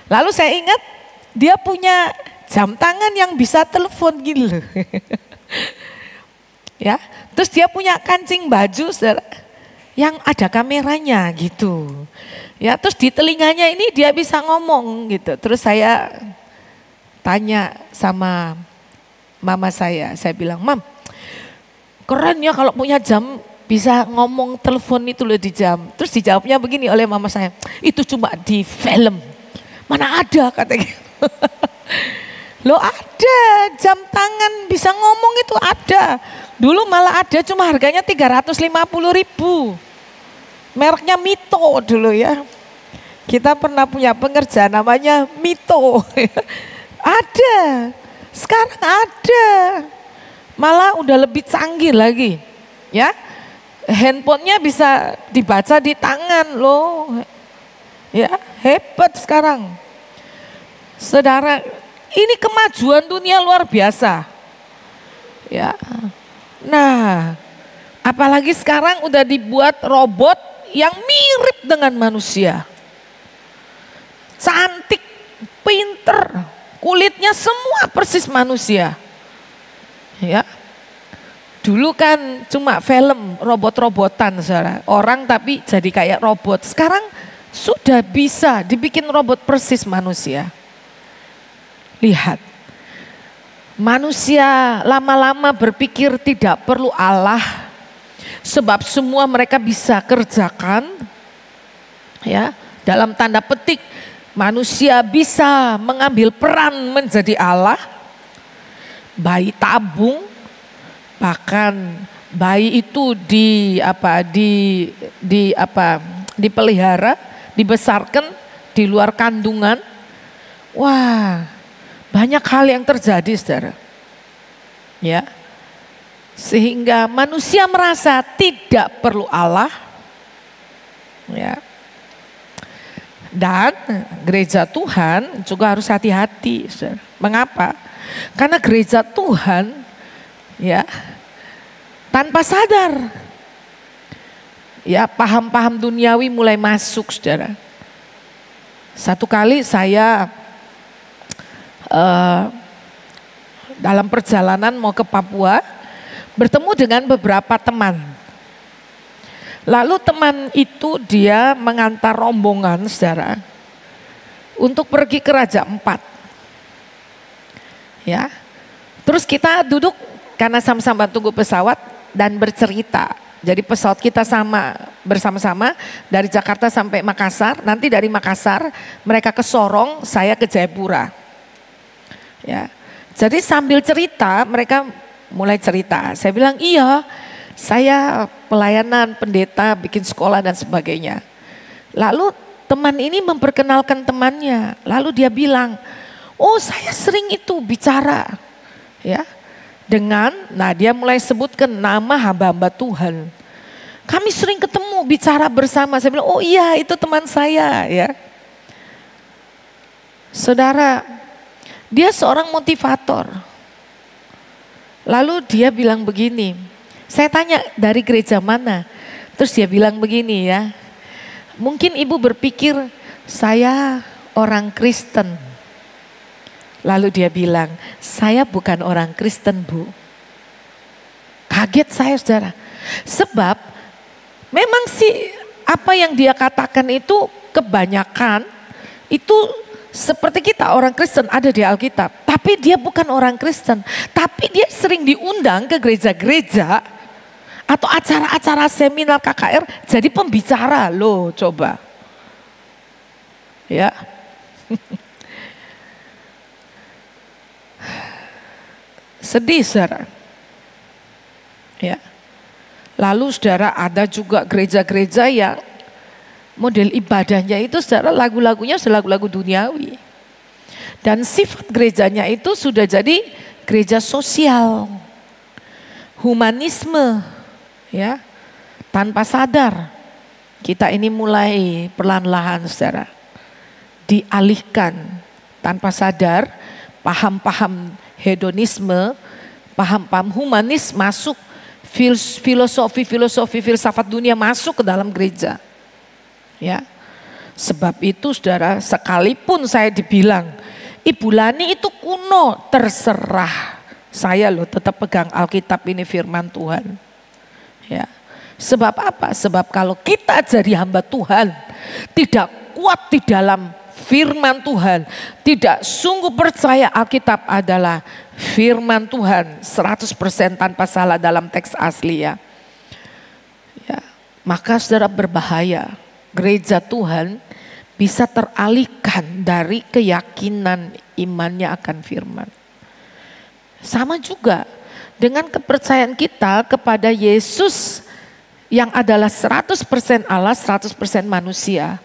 Speaker 3: Lalu saya ingat dia punya jam tangan yang bisa telepon gitu loh. Ya. Terus dia punya kancing baju yang ada kameranya gitu. Ya, terus di telinganya ini dia bisa ngomong gitu. Terus saya tanya sama mama saya bilang, "Mam, keren ya kalau punya jam bisa ngomong telepon itu loh di jam." Terus dijawabnya begini oleh mama saya, "Itu cuma di film." "Mana ada," katanya. Loh ada, jam tangan bisa ngomong itu ada. Dulu malah ada cuma harganya 350.000. Mereknya Mito dulu ya. Kita pernah punya pengerjaan namanya Mito. Ada, sekarang ada. Malah udah lebih canggih lagi ya. Handphonenya bisa dibaca di tangan loh. Ya, hebat sekarang. Saudara, ini kemajuan dunia luar biasa. Ya. Nah, apalagi sekarang udah dibuat robot yang mirip dengan manusia. Cantik, pinter, kulitnya semua persis manusia. Ya. Dulu kan cuma film robot-robotan, saudara. Orang tapi jadi kayak robot. Sekarang sudah bisa dibikin robot persis manusia. Lihat, manusia lama-lama berpikir tidak perlu Allah, sebab semua mereka bisa kerjakan. Ya, dalam tanda petik, manusia bisa mengambil peran menjadi Allah. Bayi tabung. Bahkan bayi itu dipelihara, dibesarkan di luar kandungan. Wah, banyak hal yang terjadi, saudara. Ya. Sehingga manusia merasa tidak perlu Allah. Ya. Dan gereja Tuhan juga harus hati-hati, saudara. Mengapa? Karena gereja Tuhan ya tanpa sadar ya paham-paham duniawi mulai masuk, saudara. Satu kali saya dalam perjalanan mau ke Papua bertemu dengan beberapa teman. Lalu teman itu dia mengantar rombongan, saudara, untuk pergi ke Raja Ampat. Ya, terus kita duduk karena sama-sama tunggu pesawat dan bercerita. Jadi pesawat kita bersama-sama dari Jakarta sampai Makassar. Nanti dari Makassar mereka ke Sorong, saya ke Jayapura. Ya, jadi sambil cerita mereka mulai cerita. Saya bilang iya, saya pelayanan pendeta, bikin sekolah dan sebagainya. Lalu teman ini memperkenalkan temannya. Lalu dia bilang, oh saya sering itu bicara, ya. Nah dia mulai sebutkan nama hamba-hamba Tuhan. Kami sering ketemu bicara bersama. Saya bilang, oh iya itu teman saya ya. Saudara, dia seorang motivator. Lalu dia bilang begini, saya tanya dari gereja mana? Terus dia bilang begini ya, mungkin ibu berpikir saya orang Kristen. Lalu dia bilang, saya bukan orang Kristen, Bu. Kaget saya saudara. Sebab memang sih apa yang dia katakan itu kebanyakan itu seperti kita orang Kristen ada di Alkitab. Tapi dia bukan orang Kristen. Tapi dia sering diundang ke gereja-gereja atau acara-acara seminar KKR jadi pembicara loh, coba. Ya. Sedih saudara. Ya. Lalu saudara ada juga gereja-gereja yang model ibadahnya itu saudara lagu-lagunya lagu-lagu duniawi. Dan sifat gerejanya itu sudah jadi gereja sosial. Humanisme. Ya. Tanpa sadar kita ini mulai perlahan-lahan saudara dialihkan tanpa sadar paham-paham hedonisme, paham-paham humanis masuk, filosofi filsafat dunia masuk ke dalam gereja. Ya. Sebab itu saudara, sekalipun saya dibilang Ibu Lani itu kuno, terserah. Saya loh tetap pegang Alkitab ini firman Tuhan. Ya. Sebab apa? Sebab kalau kita jadi hamba Tuhan tidak kuat di dalam firman Tuhan, tidak sungguh percaya Alkitab adalah firman Tuhan 100% tanpa salah dalam teks asli ya. Ya, maka saudara berbahaya. Gereja Tuhan bisa teralihkan dari keyakinan imannya akan firman. Sama juga dengan kepercayaan kita kepada Yesus yang adalah 100% Allah, 100% manusia.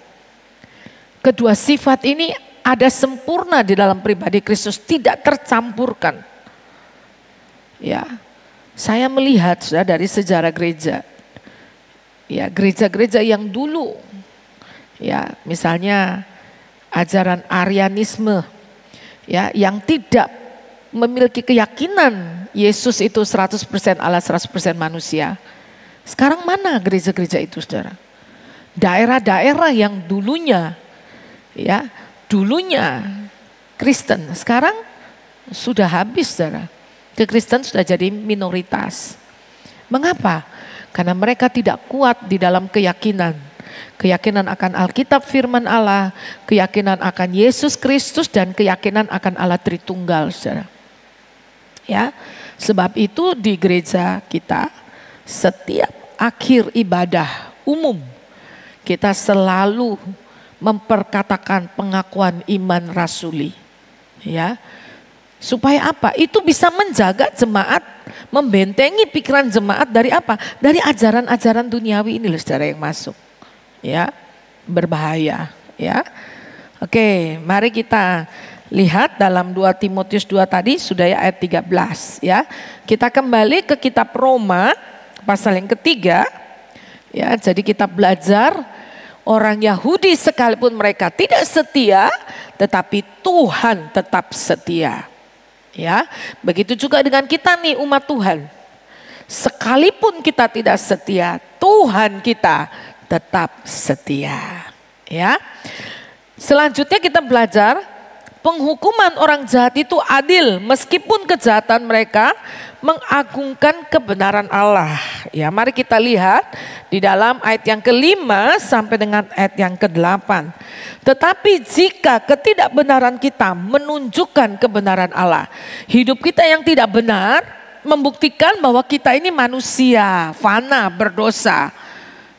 Speaker 3: Kedua sifat ini ada sempurna di dalam pribadi Kristus, tidak tercampurkan. Ya, saya melihat sudah dari sejarah gereja. Ya, gereja-gereja yang dulu, ya, misalnya ajaran Arianisme, ya, yang tidak memiliki keyakinan Yesus itu 100% Allah, 100% manusia. Sekarang mana gereja-gereja itu, saudara? Daerah-daerah yang dulunya, ya, dulunya Kristen, sekarang sudah habis, saudara. Kekristen sudah jadi minoritas. Mengapa? Karena mereka tidak kuat di dalam keyakinan. Keyakinan akan Alkitab firman Allah, keyakinan akan Yesus Kristus, dan keyakinan akan Allah Tritunggal, saudara. Ya, sebab itu di gereja kita setiap akhir ibadah umum kita selalu memperkatakan pengakuan iman rasuli. Ya. Supaya apa? Itu bisa menjaga jemaat, membentengi pikiran jemaat dari apa? Dari ajaran-ajaran duniawi ini loh, saudara, yang masuk. Ya, berbahaya. Ya, oke, mari kita lihat dalam 2 Timotius 2 tadi sudah ya ayat 13. Ya, kita kembali ke kitab Roma pasal yang ketiga. Ya, jadi kita belajar orang Yahudi sekalipun mereka tidak setia, tetapi Tuhan tetap setia. Ya, begitu juga dengan kita nih umat Tuhan. Sekalipun kita tidak setia, Tuhan kita tetap setia. Ya. Selanjutnya kita belajar penghukuman orang jahat itu adil meskipun kejahatan mereka mengagungkan kebenaran Allah. Ya, mari kita lihat di dalam ayat yang ke-5 sampai dengan ayat yang ke-8. Tetapi jika ketidakbenaran kita menunjukkan kebenaran Allah, hidup kita yang tidak benar membuktikan bahwa kita ini manusia, fana, berdosa.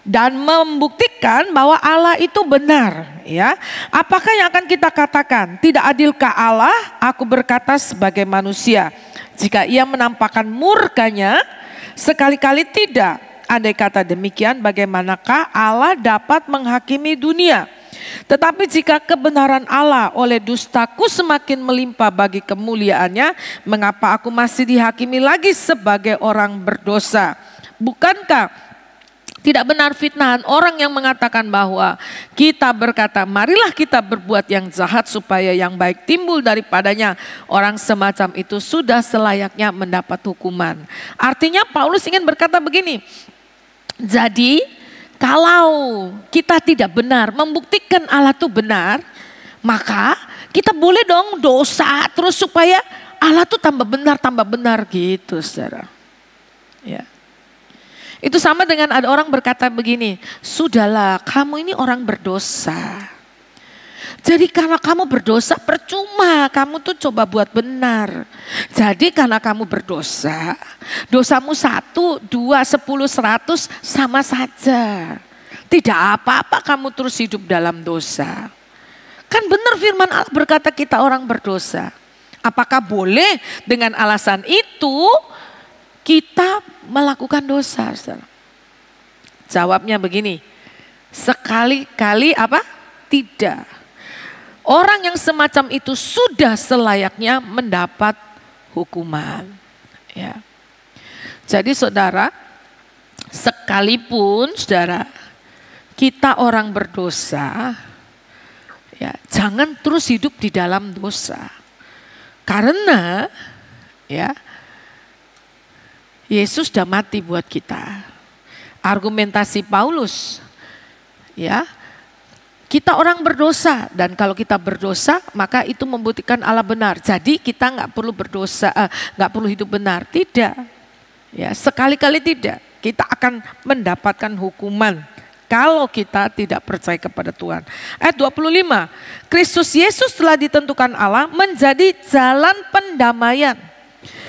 Speaker 3: Dan membuktikan bahwa Allah itu benar, ya. Apakah yang akan kita katakan? Tidak adilkah Allah? Aku berkata sebagai manusia. Jika ia menampakkan murkanya, sekali-kali tidak. Andai kata demikian, bagaimanakah Allah dapat menghakimi dunia? Tetapi jika kebenaran Allah oleh dustaku semakin melimpah bagi kemuliaannya, mengapa aku masih dihakimi lagi sebagai orang berdosa? Bukankah tidak benar fitnahan orang yang mengatakan bahwa kita berkata, marilah kita berbuat yang jahat supaya yang baik timbul daripadanya. Orang semacam itu sudah selayaknya mendapat hukuman. Artinya Paulus ingin berkata begini, jadi kalau kita tidak benar, membuktikan Allah itu benar, maka kita boleh dong dosa terus supaya Allah tuh tambah benar gitu, saudara. Ya. Itu sama dengan ada orang berkata begini, sudahlah kamu ini orang berdosa. Jadi karena kamu berdosa percuma, kamu tuh coba buat benar. Jadi karena kamu berdosa, dosamu 1, 2, 10, 100 sama saja. Tidak apa-apa kamu terus hidup dalam dosa. Kan benar firman Allah berkata kita orang berdosa. Apakah boleh dengan alasan itu kita melakukan dosa? Jawabnya begini, sekali-kali apa? Tidak. Orang yang semacam itu sudah selayaknya mendapat hukuman. Ya. Jadi saudara, sekalipun saudara kita orang berdosa, ya, jangan terus hidup di dalam dosa. Karena ya Yesus sudah mati buat kita. Argumentasi Paulus, ya, kita orang berdosa dan kalau kita berdosa maka itu membuktikan Allah benar. Jadi kita nggak perlu berdosa, nggak perlu hidup benar. Tidak, ya sekali-kali tidak. Kita akan mendapatkan hukuman kalau kita tidak percaya kepada Tuhan. Ayat 25, Kristus Yesus telah ditentukan Allah menjadi jalan pendamaian.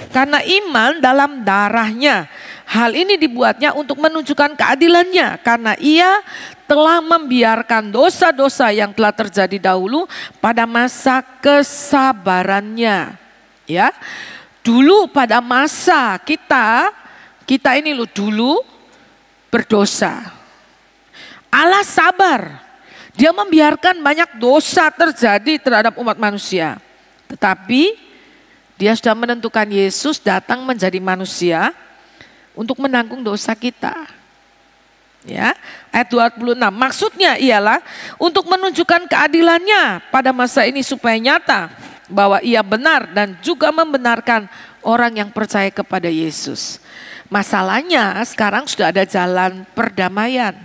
Speaker 3: Karena iman dalam darahnya. Hal ini dibuatnya untuk menunjukkan keadilannya. Karena ia telah membiarkan dosa-dosa yang telah terjadi dahulu pada masa kesabarannya. Ya, dulu pada masa kita ini loh dulu berdosa. Allah sabar. Dia membiarkan banyak dosa terjadi terhadap umat manusia. Tetapi Dia sudah menentukan Yesus datang menjadi manusia untuk menanggung dosa kita. Ya, ayat 26. Maksudnya ialah untuk menunjukkan keadilannya pada masa ini supaya nyata bahwa ia benar dan juga membenarkan orang yang percaya kepada Yesus. Masalahnya sekarang sudah ada jalan perdamaian.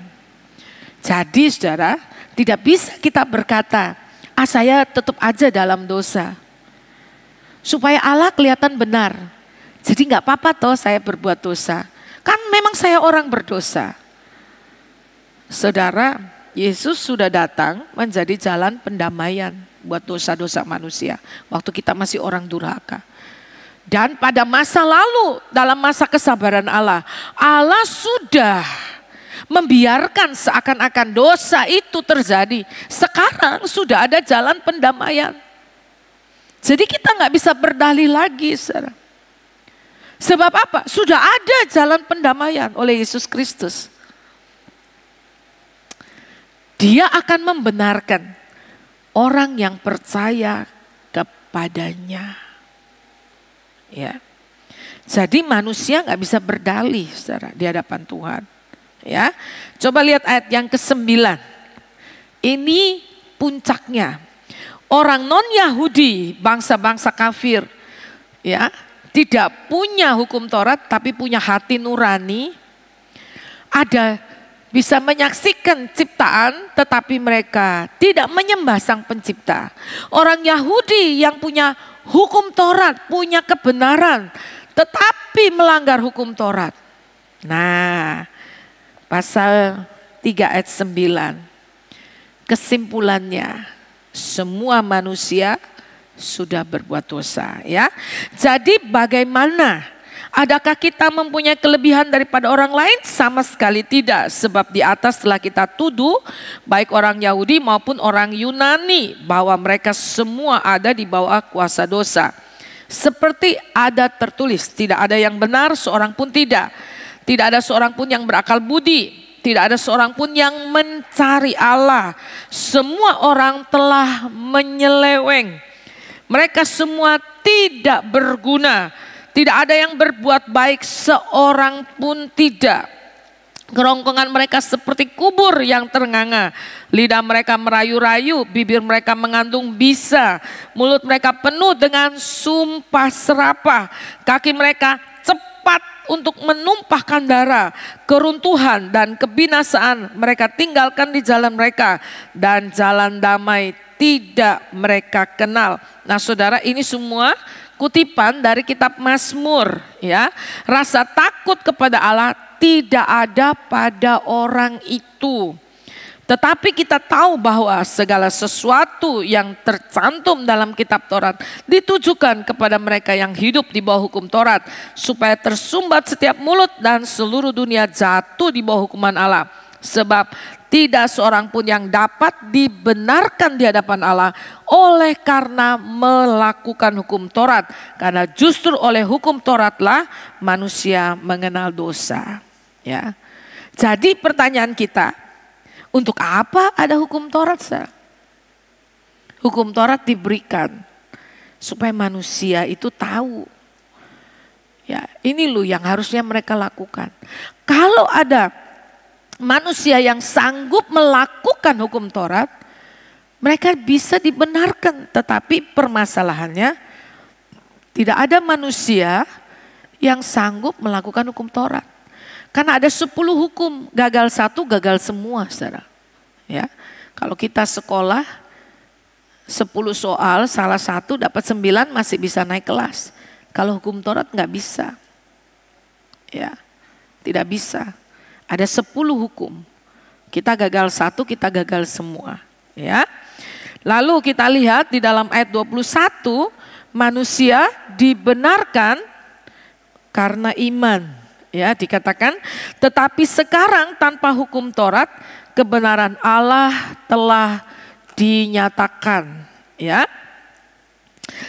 Speaker 3: Jadi saudara, tidak bisa kita berkata, saya tetap aja dalam dosa. Supaya Allah kelihatan benar. Jadi nggak apa-apa toh saya berbuat dosa. Kan memang saya orang berdosa. Saudara, Yesus sudah datang menjadi jalan pendamaian buat dosa-dosa manusia. Waktu kita masih orang durhaka. Dan pada masa lalu, dalam masa kesabaran Allah, Allah sudah membiarkan seakan-akan dosa itu terjadi. Sekarang sudah ada jalan pendamaian. Jadi kita nggak bisa berdalih lagi, saudara. Sebab apa? Sudah ada jalan pendamaian oleh Yesus Kristus. Dia akan membenarkan orang yang percaya kepadanya. Ya. Jadi manusia nggak bisa berdalih, saudara, di hadapan Tuhan. Ya, coba lihat ayat yang ke-9. Ini puncaknya. Orang non-Yahudi, bangsa-bangsa kafir, ya, tidak punya hukum Taurat tapi punya hati nurani. Bisa menyaksikan ciptaan tetapi mereka tidak menyembah Sang Pencipta. Orang Yahudi yang punya hukum Taurat, punya kebenaran, tetapi melanggar hukum Taurat. Nah, pasal 3 ayat 9. Kesimpulannya, semua manusia sudah berbuat dosa, ya. Jadi bagaimana? Adakah kita mempunyai kelebihan daripada orang lain? Sama sekali tidak. Sebab di atas telah kita tuduh baik orang Yahudi maupun orang Yunani bahwa mereka semua ada di bawah kuasa dosa. Seperti ada tertulis, tidak ada yang benar seorang pun tidak. Tidak ada seorang pun yang berakal budi. Tidak ada seorang pun yang mencari Allah. Semua orang telah menyeleweng. Mereka semua tidak berguna. Tidak ada yang berbuat baik, seorang pun tidak. Kerongkongan mereka seperti kubur yang ternganga. Lidah mereka merayu-rayu, bibir mereka mengandung bisa. Mulut mereka penuh dengan sumpah serapah. Kaki mereka cepat untuk menumpahkan darah. Keruntuhan dan kebinasaan mereka tinggalkan di jalan mereka. Dan jalan damai tidak mereka kenal. Nah saudara, ini semua kutipan dari kitab Mazmur, ya. Rasa takut kepada Allah tidak ada pada orang itu. Tetapi kita tahu bahwa segala sesuatu yang tercantum dalam kitab Taurat ditujukan kepada mereka yang hidup di bawah hukum Taurat, supaya tersumbat setiap mulut dan seluruh dunia jatuh di bawah hukuman Allah. Sebab tidak seorang pun yang dapat dibenarkan di hadapan Allah oleh karena melakukan hukum Taurat. Karena justru oleh hukum Tauratlah manusia mengenal dosa. Ya. Jadi pertanyaan kita, untuk apa ada hukum Taurat? Hukum Taurat diberikan supaya manusia itu tahu. Ya, ini loh yang harusnya mereka lakukan. Kalau ada manusia yang sanggup melakukan hukum Taurat, mereka bisa dibenarkan. Tetapi permasalahannya, tidak ada manusia yang sanggup melakukan hukum Taurat. Karena ada 10 hukum, gagal satu, gagal semua, saudara. Ya, kalau kita sekolah 10 soal, salah satu dapat 9 masih bisa naik kelas. Kalau hukum Taurat nggak bisa. Ya, tidak bisa. Ada 10 hukum. Kita gagal satu, kita gagal semua. Ya. Lalu kita lihat di dalam ayat 21, manusia dibenarkan karena iman. Ya, dikatakan, tetapi sekarang tanpa hukum Taurat, kebenaran Allah telah dinyatakan. Ya.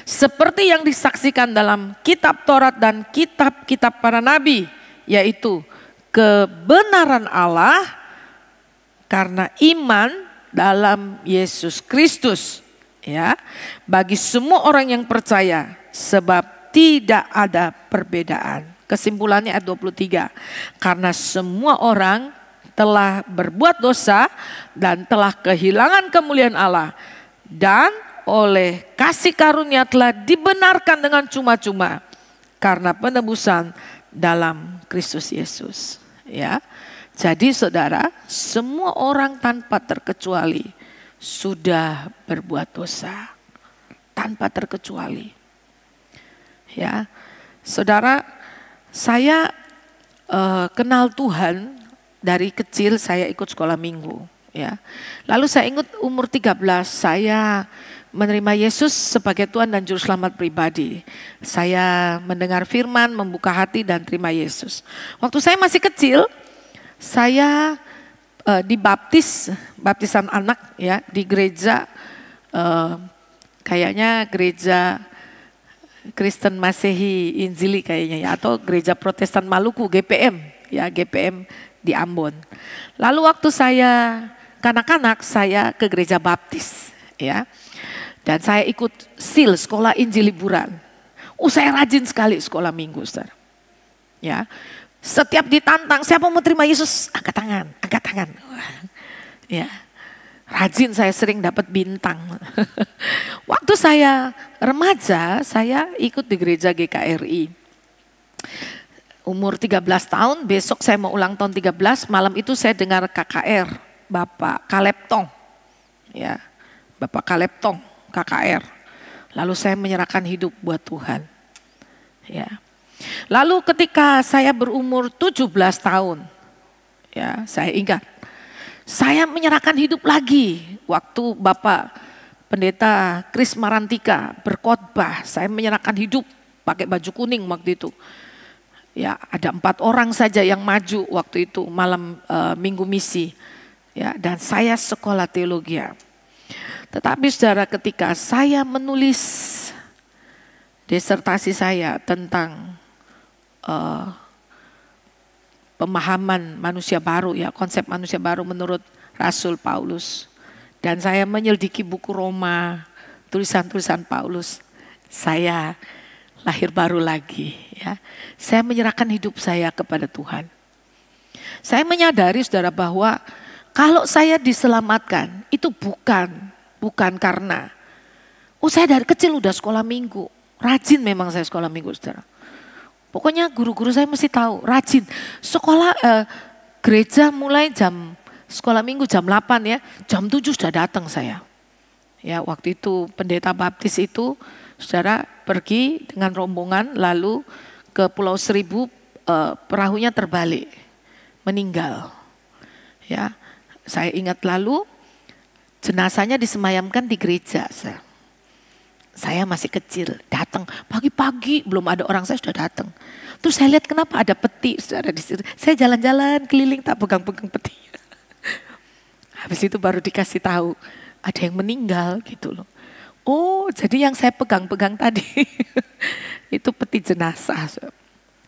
Speaker 3: Seperti yang disaksikan dalam kitab Taurat dan kitab-kitab para nabi, yaitu kebenaran Allah karena iman dalam Yesus Kristus, ya, bagi semua orang yang percaya, sebab tidak ada perbedaan. Kesimpulannya ayat 23, karena semua orang telah berbuat dosa dan telah kehilangan kemuliaan Allah, dan oleh kasih karunia telah dibenarkan dengan cuma-cuma karena penebusan dalam Kristus Yesus. Ya, jadi saudara, semua orang tanpa terkecuali sudah berbuat dosa, tanpa terkecuali. Ya, saudara, saya kenal Tuhan dari kecil. Saya ikut sekolah minggu. Ya, lalu saya ingat umur 13 saya menerima Yesus sebagai Tuhan dan Juru Selamat pribadi. Saya mendengar firman, membuka hati dan terima Yesus. Waktu saya masih kecil, saya dibaptis, baptisan anak, ya, di gereja, kayaknya gereja Kristen Masehi Injili kayaknya, ya, atau gereja Protestan Maluku, GPM, ya, GPM di Ambon. Lalu waktu saya kanak-kanak, saya ke gereja baptis, ya. Dan saya ikut SIL, sekolah Injil liburan. Saya rajin sekali sekolah minggu, saudara. Ya, setiap ditantang, siapa mau terima Yesus? Angkat tangan, angkat tangan. Ya, rajin, saya sering dapat bintang. Waktu saya remaja, saya ikut di gereja GKRI. Umur 13 tahun, besok saya mau ulang tahun 13, malam itu saya dengar KKR, Bapak Kaleb Tong. Ya, Bapak Kaleb Tong. KKR. Lalu saya menyerahkan hidup buat Tuhan. Ya. Lalu ketika saya berumur 17 tahun, ya, saya ingat, saya menyerahkan hidup lagi waktu Bapak Pendeta Kris Marantika berkhotbah. Saya menyerahkan hidup pakai baju kuning waktu itu. Ya, ada 4 orang saja yang maju waktu itu malam minggu misi. Ya, dan saya sekolah teologi. Tetapi saudara, ketika saya menulis disertasi saya tentang pemahaman manusia baru, ya, konsep manusia baru menurut Rasul Paulus, dan saya menyelidiki buku Roma, tulisan-tulisan Paulus, saya lahir baru lagi. Ya. Saya menyerahkan hidup saya kepada Tuhan. Saya menyadari, saudara, bahwa kalau saya diselamatkan itu bukan karena, saya dari kecil udah sekolah minggu. Rajin memang saya sekolah minggu, saudara. Pokoknya guru-guru saya mesti tahu, rajin. Sekolah gereja mulai sekolah minggu jam 8 ya, jam 7 sudah datang saya. Ya, waktu itu pendeta baptis itu, saudara, pergi dengan rombongan lalu ke Pulau Seribu, perahunya terbalik. meninggal. Ya, saya ingat lalu jenazahnya disemayamkan di gereja. Saya masih kecil, datang pagi-pagi, belum ada orang, saya sudah datang. Terus saya lihat kenapa ada peti, saudara, di situ. Saya jalan-jalan keliling tak pegang-pegang peti. Habis itu baru dikasih tahu ada yang meninggal gitu loh. Oh, jadi yang saya pegang-pegang tadi itu peti jenazah.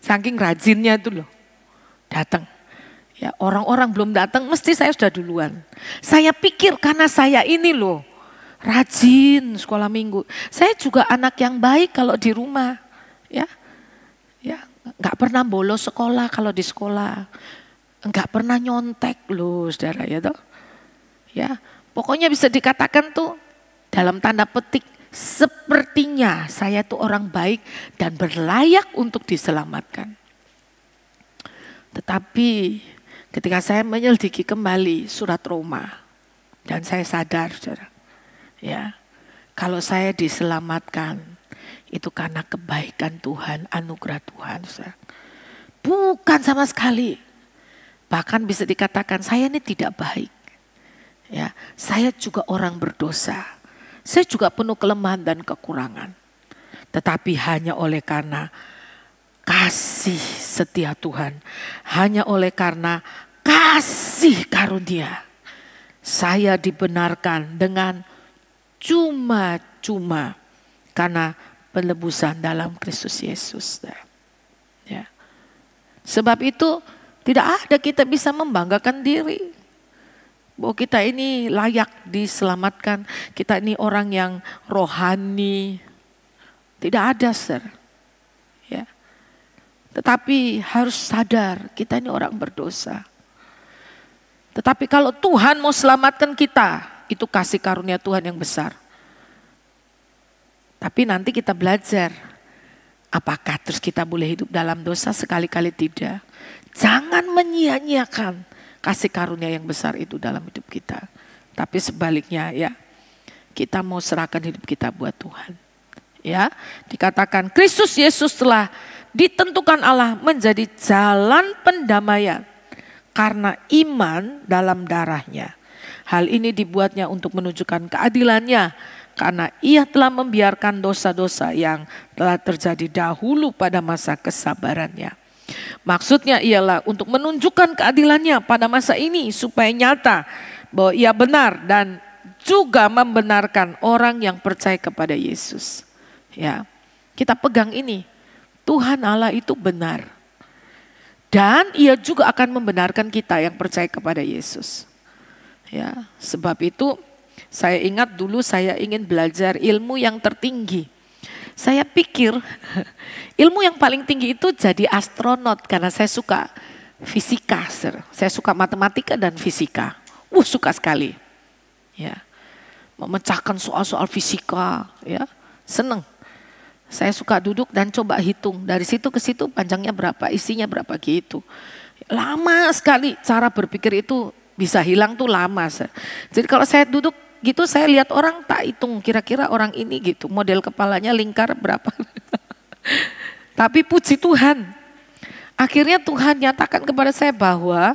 Speaker 3: Saking rajinnya itu loh, datang. Ya, orang-orang belum datang, mesti saya sudah duluan. Saya pikir karena saya ini loh, rajin sekolah minggu. Saya juga anak yang baik kalau di rumah, ya, nggak pernah bolos sekolah kalau di sekolah, nggak pernah nyontek loh, saudara ya toh. Ya, pokoknya bisa dikatakan tuh dalam tanda petik sepertinya saya tuh orang baik dan berlayak untuk diselamatkan. Tetapi ketika saya menyelidiki kembali surat Roma dan saya sadar, saudara, ya, kalau saya diselamatkan itu karena kebaikan Tuhan, anugerah Tuhan, saudara. Bukan sama sekali. Bahkan bisa dikatakan saya ini tidak baik. Ya, saya juga orang berdosa. Saya juga penuh kelemahan dan kekurangan. Tetapi hanya oleh karena kasih setia Tuhan, hanya oleh karena kasih karunia, saya dibenarkan dengan cuma-cuma karena penebusan dalam Kristus Yesus. Ya. Sebab itu tidak ada kita bisa membanggakan diri bahwa kita ini layak diselamatkan, kita ini orang yang rohani. Tidak ada, saudara. Ya. Tetapi harus sadar kita ini orang berdosa. Tetapi kalau Tuhan mau selamatkan kita, itu kasih karunia Tuhan yang besar. Tapi nanti kita belajar, apakah terus kita boleh hidup dalam dosa? Sekali-kali tidak. Jangan menyia-nyiakan kasih karunia yang besar itu dalam hidup kita. Tapi sebaliknya ya, kita mau serahkan hidup kita buat Tuhan. Ya, dikatakan Kristus Yesus telah ditentukan Allah menjadi jalan pendamaian karena iman dalam darahnya. Hal ini dibuatnya untuk menunjukkan keadilannya karena ia telah membiarkan dosa-dosa yang telah terjadi dahulu pada masa kesabarannya. Maksudnya ialah untuk menunjukkan keadilannya pada masa ini supaya nyata bahwa ia benar dan juga membenarkan orang yang percaya kepada Yesus. Ya, kita pegang ini. Tuhan Allah itu benar. Dan ia juga akan membenarkan kita yang percaya kepada Yesus. Ya, sebab itu saya ingat dulu saya ingin belajar ilmu yang tertinggi. Saya pikir ilmu yang paling tinggi itu jadi astronot karena saya suka fisika. Saya suka matematika dan fisika. Suka sekali. Ya. Memecahkan soal-soal fisika, ya. Seneng. Saya suka duduk dan coba hitung dari situ ke situ panjangnya berapa, isinya berapa gitu. Lama sekali cara berpikir itu bisa hilang tuh lama. Jadi kalau saya duduk gitu saya lihat orang tak hitung kira-kira orang ini gitu model kepalanya lingkar berapa. Tapi puji Tuhan, akhirnya Tuhan nyatakan kepada saya bahwa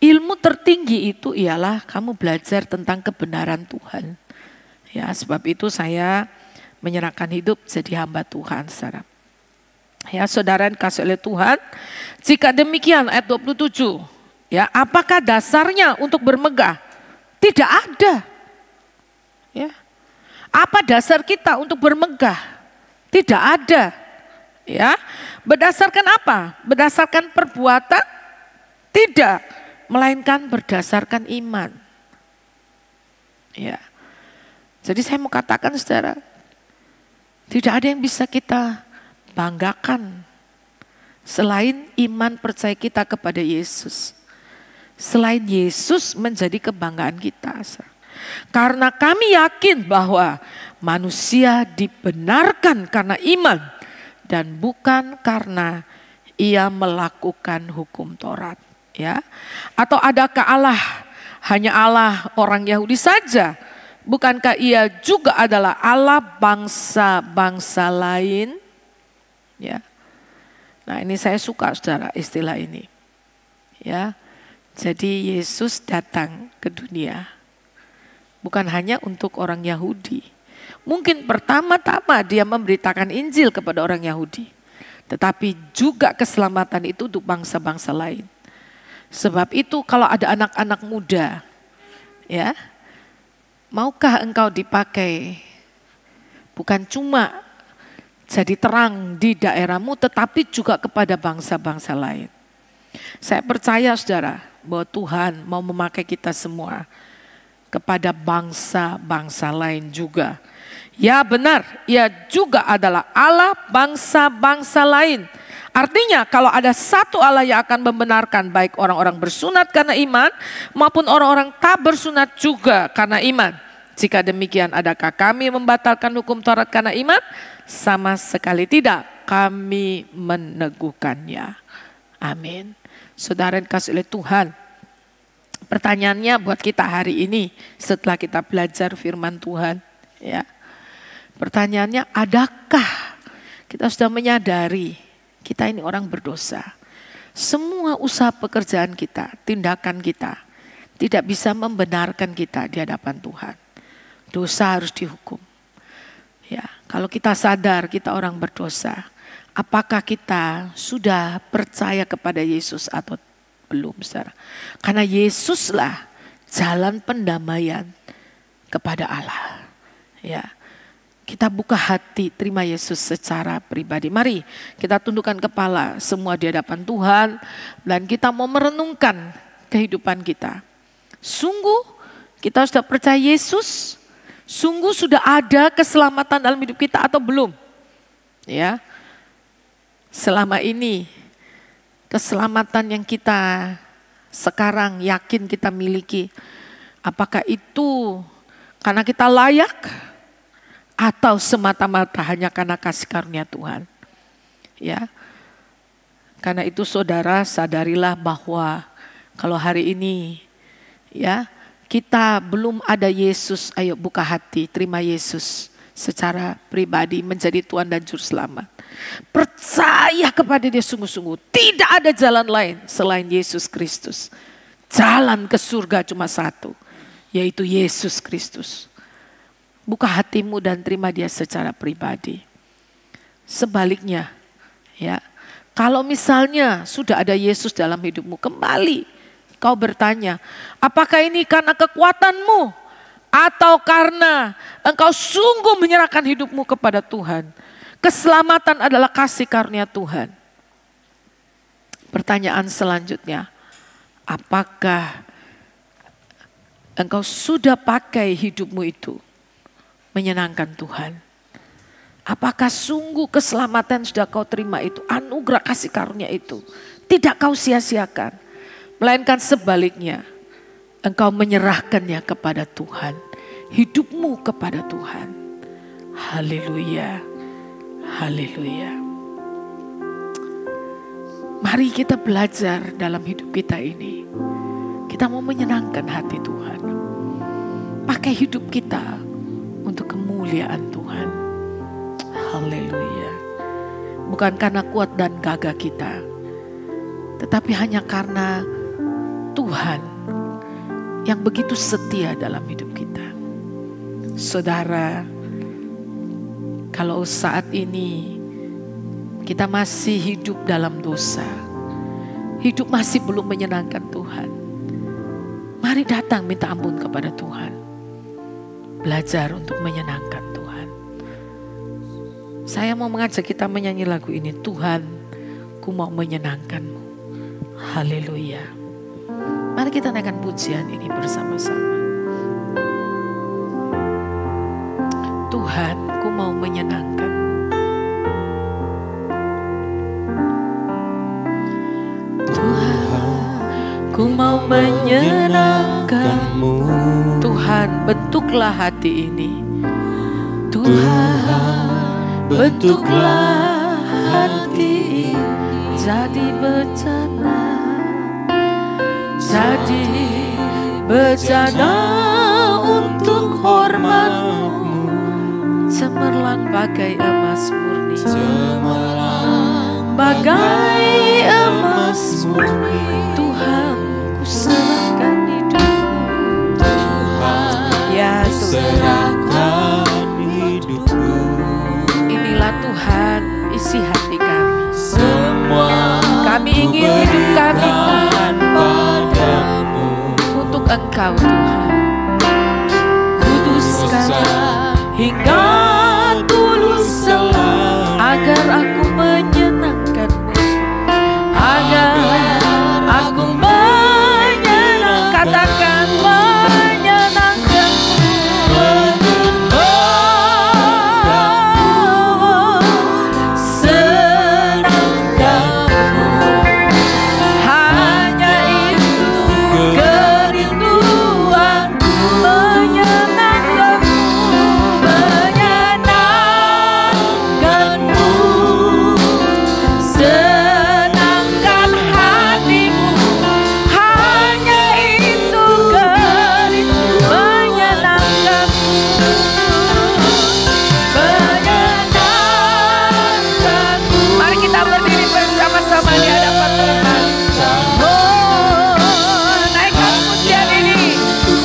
Speaker 3: ilmu tertinggi itu ialah kamu belajar tentang kebenaran Tuhan. Ya, sebab itu saya menyerahkan hidup jadi hamba Tuhan, saudara. Ya, saudara yang kasih oleh Tuhan, jika demikian ayat 27, ya, apakah dasarnya untuk bermegah? Tidak ada. Ya. Apa dasar kita untuk bermegah? Tidak ada. Ya. Berdasarkan apa? Berdasarkan perbuatan? Tidak, melainkan berdasarkan iman. Ya. Jadi saya mau katakan, saudara, tidak ada yang bisa kita banggakan selain iman percaya kita kepada Yesus. Selain Yesus menjadi kebanggaan kita. Karena kami yakin bahwa manusia dibenarkan karena iman dan bukan karena ia melakukan hukum Taurat. Ya. Atau adakah Allah hanya Allah orang Yahudi saja? Bukankah ia juga adalah Allah bangsa-bangsa lain? Ya. Nah, ini saya suka, saudara, istilah ini. Ya. Jadi Yesus datang ke dunia bukan hanya untuk orang Yahudi. Mungkin pertama-tama dia memberitakan Injil kepada orang Yahudi. Tetapi juga keselamatan itu untuk bangsa-bangsa lain. Sebab itu kalau ada anak-anak muda, ya, maukah engkau dipakai bukan cuma jadi terang di daerahmu, tetapi juga kepada bangsa-bangsa lain. Saya percaya saudara bahwa Tuhan mau memakai kita semua kepada bangsa-bangsa lain juga. Ya benar, ia juga adalah Allah bangsa-bangsa lain. Artinya kalau ada satu Allah yang akan membenarkan baik orang-orang bersunat karena iman maupun orang-orang tak bersunat juga karena iman. Jika demikian, adakah kami membatalkan hukum Taurat karena iman? Sama sekali tidak, kami meneguhkannya. Amin. Saudara yang dikasihi oleh Tuhan, pertanyaannya buat kita hari ini setelah kita belajar firman Tuhan, ya. Pertanyaannya, adakah kita sudah menyadari kita ini orang berdosa? Semua usaha pekerjaan kita, tindakan kita tidak bisa membenarkan kita di hadapan Tuhan. Dosa harus dihukum. Ya, kalau kita sadar kita orang berdosa, apakah kita sudah percaya kepada Yesus atau belum, saudara? Karena Yesuslah jalan pendamaian kepada Allah. Ya. Kita buka hati, terima Yesus secara pribadi. Mari kita tundukkan kepala semua di hadapan Tuhan. Dan kita mau merenungkan kehidupan kita. Sungguh kita sudah percaya Yesus? Sungguh sudah ada keselamatan dalam hidup kita atau belum? Ya, selama ini keselamatan yang kita sekarang yakin kita miliki, apakah itu karena kita layak? Atau semata-mata hanya karena kasih karunia Tuhan. Ya. Karena itu saudara sadarilah bahwa kalau hari ini ya kita belum ada Yesus, ayo buka hati, terima Yesus secara pribadi menjadi Tuhan dan Juru Selamat. Percaya kepada Dia sungguh-sungguh. Tidak ada jalan lain selain Yesus Kristus. Jalan ke surga cuma satu, yaitu Yesus Kristus. Buka hatimu dan terima Dia secara pribadi. Sebaliknya, ya, kalau misalnya sudah ada Yesus dalam hidupmu, kembali kau bertanya, apakah ini karena kekuatanmu atau karena engkau sungguh menyerahkan hidupmu kepada Tuhan? Keselamatan adalah kasih karunia Tuhan. Pertanyaan selanjutnya, apakah engkau sudah pakai hidupmu itu menyenangkan Tuhan? Apakah sungguh keselamatan sudah kau terima itu, anugerah kasih karunia itu tidak kau sia-siakan, melainkan sebaliknya engkau menyerahkannya kepada Tuhan, hidupmu kepada Tuhan. Haleluya, haleluya. Mari kita belajar dalam hidup kita ini, kita mau menyenangkan hati Tuhan, pakai hidup kita untuk kemuliaan Tuhan. Haleluya. Bukan karena kuat dan gagah kita, tetapi hanya karena Tuhan yang begitu setia dalam hidup kita. Saudara, kalau saat ini kita masih hidup dalam dosa, hidup masih belum menyenangkan Tuhan, mari datang minta ampun kepada Tuhan. Belajar untuk menyenangkan Tuhan. Saya mau mengajak kita menyanyi lagu ini. Tuhan, ku mau menyenangkan-Mu. Haleluya. Mari kita naikkan pujian ini bersama-sama. Tuhan, ku mau menyenangkan. Tuhan, ku mau menyenangkan-Mu. Tuhan, bentuklah hati ini. Tuhan, bentuklah hati ini jadi bejana, jadi bejana untuk hormat-Mu. Cemerlang bagai emas murni, cemerlang bagai emas murni. Tuhan, ku serahkan hidupku Tuhan. Ya
Speaker 2: Serahkan hidupku.
Speaker 3: Inilah Tuhan isi hati kami.
Speaker 2: Semua
Speaker 3: Kami ingin hidup kami Tuhan
Speaker 2: padamu.
Speaker 3: untuk Engkau Tuhan. Kuduskan hingga tulus selalu, agar aku menyenangkan-Mu, agar aku menyenangkan, katakan menyenangkan-Mu. Senangkan-Mu, hanya itu kerinduanku, menyenangkan-Mu, menyenangkan-Mu, senangkan hatiku, hanya itu kerinduan, menyenangkan-Mu, menyenangkan-Mu. Mari kita berdiri bersama-sama di hadapan Tuhan. Oh, naikkan pujian ini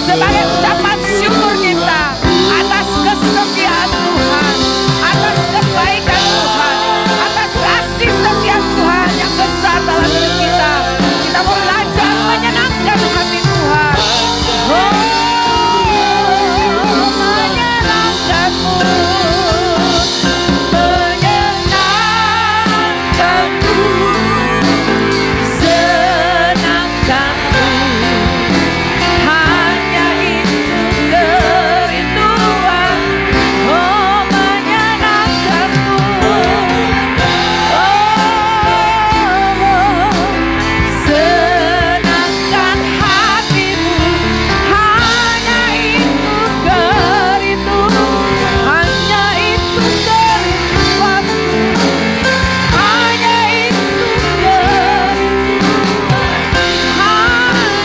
Speaker 3: sebagai ucapan syukur kita atas kesetiaan Tuhan, atas kebaikan Tuhan, atas kasih setia Tuhan yang besar dalam hidup kita. Kita mau belajar menyenangkan hati Tuhan. Oh, menyenangkan-Mu, menyenangkan-Mu, senangkan-Mu, hanya itu kerinduan. Oh, menyenangkan-Mu, senangkan hatimu, hanya itu kerinduan, hanya itu kerinduan, hanya itu kerinduan,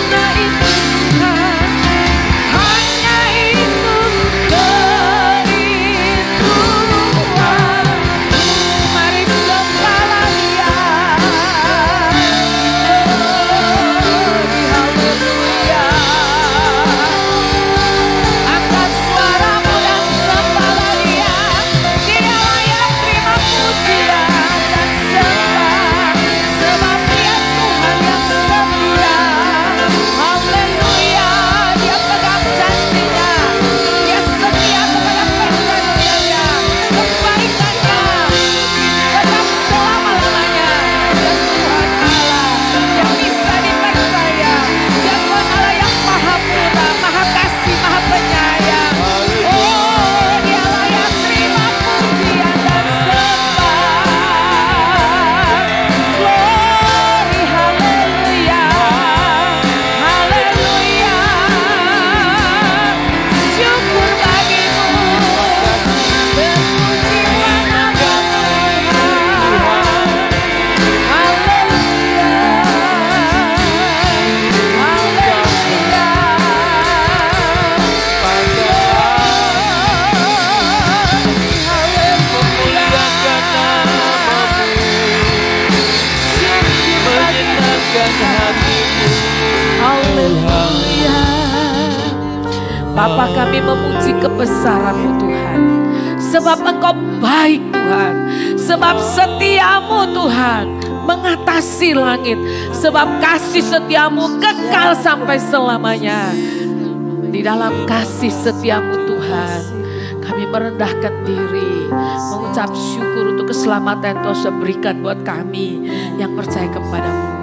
Speaker 3: hanya itu Tuhan, hanya itu kerinduan. Mari sembahlah Dia. Haleluya. Angkat suaramu dan sembahlah Dia. Dialah yang terima pujian dan sembah, sebab Dia Tuhan yang setia. Haleluya. Dia pegang janjinya, Dia setia kepada perjanjiannya, kebaikannya tetap selama-lamanya. Dia Tuhan Allah yang bisa dipercaya. Dia Tuhan Allah yang maha murah, maha kasih, maha penyayang. Oh, Dialah yang terima pujian dan sembah. Glory, haleluya, haleluya. Syukur bagimu, berpujilah nama Tuhan. Haleluya,
Speaker 2: Memuliakan namamu, menyenangkan hatimu.
Speaker 3: haleluya. Bapa, kami memuji kebesaran-Mu Tuhan, sebab Engkau baik Tuhan, sebab setiamu Tuhan mengatasi langit, sebab kasih setiamu kekal sampai selamanya. Di dalam kasih setiamu Tuhan, kami merendahkan diri, mengucap syukur untuk keselamatan yang Tuhan sudah berikan buat kami yang percaya kepada-Mu.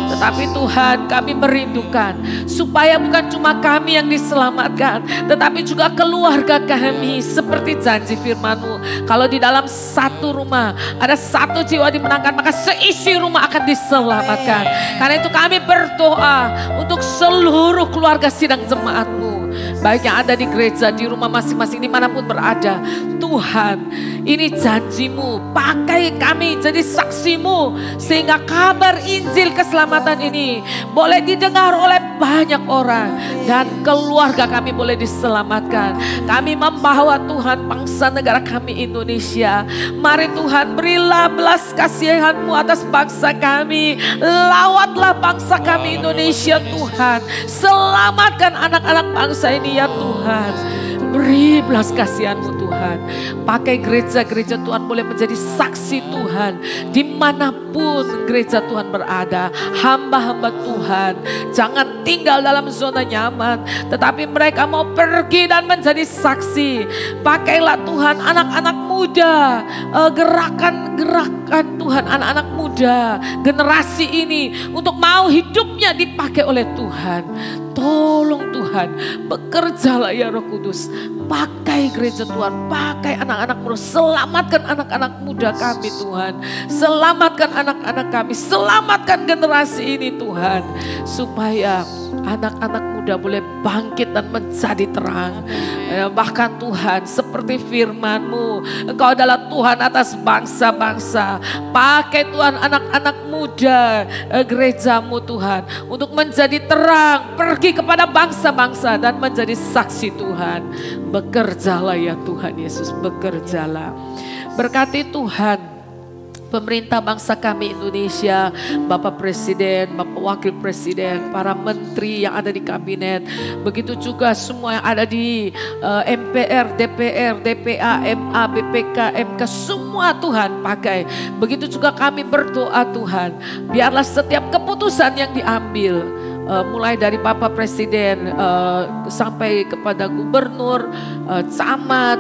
Speaker 3: Tetapi Tuhan, kami merindukan supaya bukan cuma kami yang diselamatkan, tetapi juga keluarga kami, seperti janji firman-Mu. Kalau di dalam satu rumah ada satu jiwa dimenangkan, maka seisi rumah akan diselamatkan. Karena itu kami berdoa untuk seluruh keluarga sidang jemaat-Mu, baik yang ada di gereja, di rumah masing-masing, dimanapun berada. Tuhan, ini janji-Mu, pakai kami jadi saksi-Mu, sehingga kabar Injil keselamatan ini boleh didengar oleh banyak orang dan keluarga kami boleh diselamatkan. Kami membawa Tuhan bangsa negara kami Indonesia. Mari Tuhan, berilah belas kasihan-Mu atas bangsa kami. Lawatlah bangsa kami Indonesia Tuhan. Selamatkan anak-anak bangsa ini ya Tuhan. Beri belas kasihan-Mu Tuhan. Pakai gereja-gereja Tuhan boleh menjadi saksi Tuhan. Dimanapun gereja Tuhan berada. Hamba-hamba Tuhan. Jangan tinggal dalam zona nyaman. Tetapi mereka mau pergi dan menjadi saksi. Pakailah Tuhan anak-anak muda. Gerakan-gerakan Tuhan anak-anak muda. Generasi ini untuk mau hidupnya dipakai oleh Tuhan. Tolong Tuhan, bekerjalah ya Roh Kudus. Pakai gereja Tuhan, pakai anak-anak muda. Selamatkan anak-anak muda kami Tuhan. Selamatkan anak-anak kami, selamatkan generasi ini Tuhan. Supaya anak-anak muda boleh bangkit dan menjadi terang. Bahkan Tuhan, seperti firman-Mu, Engkau adalah Tuhan atas bangsa-bangsa. Pakai Tuhan anak-anak muda gereja-Mu Tuhan, untuk menjadi terang, pergi kepada bangsa-bangsa dan menjadi saksi Tuhan. Bekerjalah ya Tuhan Yesus, bekerjalah. Berkati Tuhan pemerintah bangsa kami Indonesia, Bapak Presiden, Bapak Wakil Presiden, para menteri yang ada di kabinet, begitu juga semua yang ada di MPR, DPR, DPA, MA, BPK, MK, semua Tuhan pakai. Begitu juga kami berdoa Tuhan, biarlah setiap keputusan yang diambil, mulai dari Bapak Presiden sampai kepada gubernur, camat,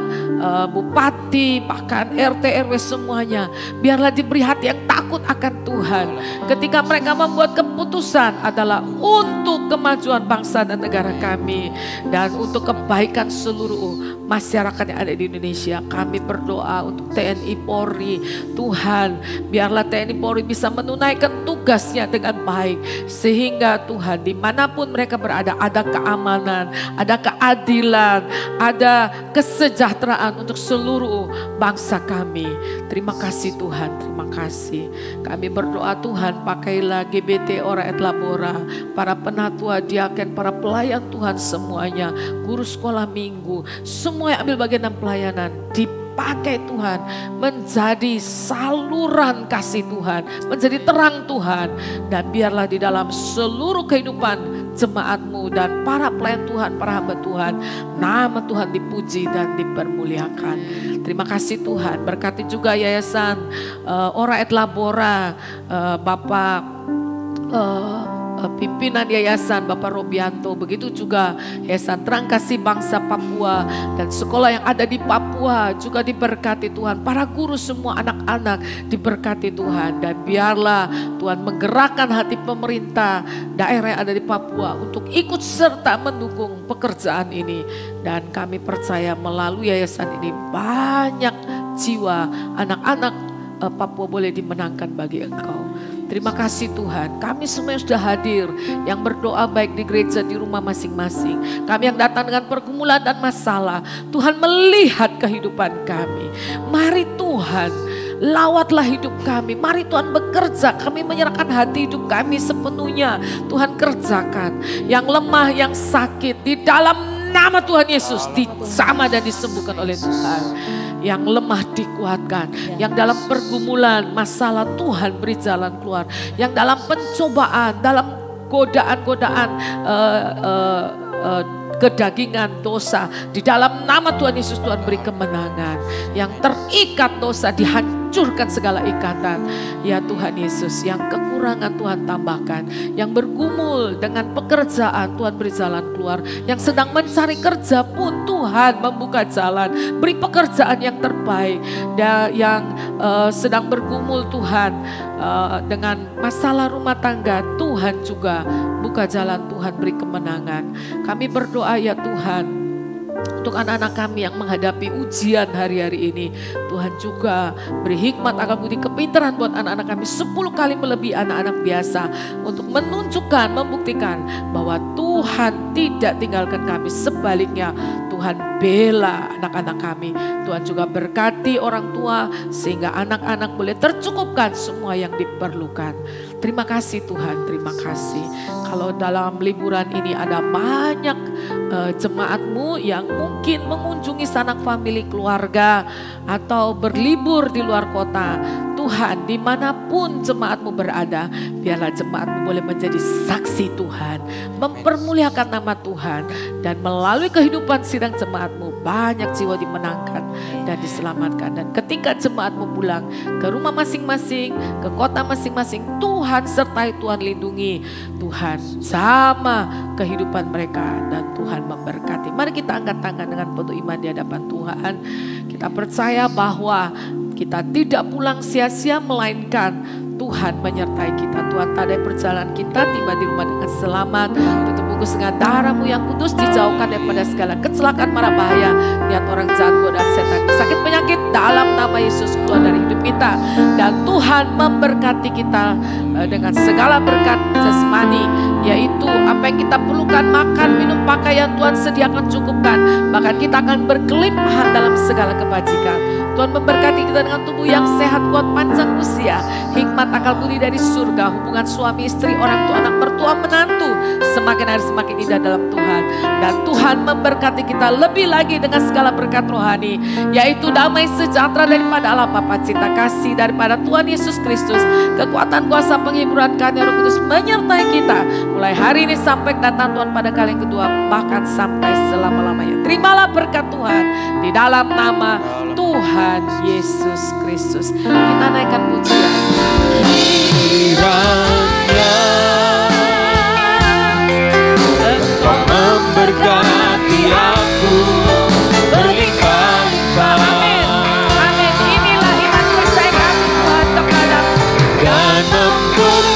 Speaker 3: bupati, bahkan RT RW semuanya, biarlah diberi hati yang takut akan Tuhan. Ketika mereka membuat keputusan adalah untuk kemajuan bangsa dan negara kami dan untuk kebaikan seluruh masyarakat yang ada di Indonesia. Kami berdoa untuk TNI Polri, Tuhan, biarlah TNI Polri bisa menunaikan tugasnya dengan baik, sehingga Tuhan dimanapun mereka berada ada keamanan, ada keadilan, ada kesejahteraan untuk seluruh bangsa kami. Terima kasih Tuhan, terima kasih. Kami berdoa Tuhan, pakailah GBT Ora et Labora, para penatua, diaken, para pelayan Tuhan semuanya, guru sekolah minggu, semua yang ambil bagian dalam pelayanan, dipakai Tuhan menjadi saluran kasih Tuhan, menjadi terang Tuhan. Dan biarlah di dalam seluruh kehidupan jemaat-Mu dan para pelayan Tuhan, para hamba Tuhan, nama Tuhan dipuji dan dipermuliakan. Terima kasih Tuhan. Berkati juga yayasan Ora et Labora, Bapak pimpinan yayasan Bapak Robianto, begitu juga Yayasan Terang Kasih Bangsa Papua dan sekolah yang ada di Papua juga diberkati Tuhan. Para guru semua, anak-anak diberkati Tuhan, dan biarlah Tuhan menggerakkan hati pemerintah daerah yang ada di Papua untuk ikut serta mendukung pekerjaan ini. Dan kami percaya melalui yayasan ini banyak jiwa anak-anak Papua boleh dimenangkan bagi Engkau. Terima kasih Tuhan, kami semua yang sudah hadir, yang berdoa baik di gereja, di rumah masing-masing. Kami yang datang dengan pergumulan dan masalah, Tuhan melihat kehidupan kami. Mari Tuhan, lawatlah hidup kami. Mari Tuhan bekerja, kami menyerahkan hati hidup kami sepenuhnya. Tuhan kerjakan, yang lemah, yang sakit, di dalam nama Tuhan Yesus dijamah dan disembuhkan oleh Tuhan. Yang lemah dikuatkan, yang dalam pergumulan, masalah, Tuhan beri jalan keluar. Yang dalam pencobaan, dalam godaan-godaan kedagingan dosa, di dalam nama Tuhan Yesus Tuhan beri kemenangan. Yang terikat dosa dihancurkan segala ikatan. Ya Tuhan Yesus, yang kekurangan Tuhan tambahkan. Yang bergumul dengan pekerjaan Tuhan beri jalan keluar. Yang sedang mencari kerja pun Tuhan membuka jalan, beri pekerjaan yang terbaik. Dan yang sedang bergumul Tuhan dengan masalah rumah tangga, Tuhan juga buka jalan, Tuhan beri kemenangan. Kami berdoa ya Tuhan, untuk anak-anak kami yang menghadapi ujian hari-hari ini, Tuhan juga beri hikmat, akal budi, kepintaran buat anak-anak kami 10 kali melebihi anak-anak biasa, untuk menunjukkan, membuktikan bahwa Tuhan tidak tinggalkan kami. Sebaliknya Tuhan bela anak-anak kami. Tuhan juga berkati orang tua sehingga anak-anak boleh tercukupkan semua yang diperlukan. Terima kasih Tuhan, terima kasih. Kalau dalam liburan ini ada banyak jemaat-Mu yang mungkin mengunjungi sanak famili keluarga atau berlibur di luar kota. Tuhan, dimanapun jemaat-Mu berada, biarlah jemaat-Mu boleh menjadi saksi Tuhan, mempermuliakan nama Tuhan, dan melalui kehidupan sidang jemaat-Mu banyak jiwa dimenangkan dan diselamatkan. Dan ketika jemaat-Mu pulang ke rumah masing-masing, ke kota masing-masing, Tuhan sertai, Tuhan lindungi, Tuhan sama kehidupan mereka, dan Tuhan memberkati. Mari kita angkat tangan dengan penuh iman di hadapan Tuhan. Kita percaya bahwa kita tidak pulang sia-sia, melainkan Tuhan menyertai kita. Tuhan tadai perjalanan kita, tiba di rumah dengan selamat. Tutup bungkus dengan darah-Mu yang kudus, dijauhkan daripada segala kecelakaan, mara bahaya, niat orang jahat, godaan setan, sakit penyakit, dalam nama Yesus keluar dari hidup kita. Dan Tuhan memberkati kita dengan segala berkat jasmani, yaitu apa yang kita perlukan, makan, minum, pakaian, Tuhan sediakan, cukupkan. Bahkan kita akan berkelimpahan dalam segala kebajikan. Tuhan memberkati kita dengan tubuh yang sehat, kuat, panjang usia, hikmat, akal budi dari surga, hubungan suami istri, orang tua, anak, mertua, menantu, semakin hari semakin indah dalam Tuhan. Dan Tuhan memberkati kita lebih lagi dengan segala berkat rohani, yaitu damai sejahtera daripada Allah Bapa, cinta kasih daripada Tuhan Yesus Kristus, kekuatan kuasa penghiburan karya Roh Kudus menyertai kita mulai hari ini sampai datang Tuhan pada kali yang kedua, bahkan sampai selama-lamanya. Terimalah berkat Tuhan di dalam nama Tuhan Yesus Kristus. Kita naikkan pujian.
Speaker 2: Kiranya Engkau memberkati aku berlimpah-limpah.
Speaker 3: Amin. Amin. Inilah iman percaya kami Tuhan kepada-Mu.
Speaker 2: Dan membunuh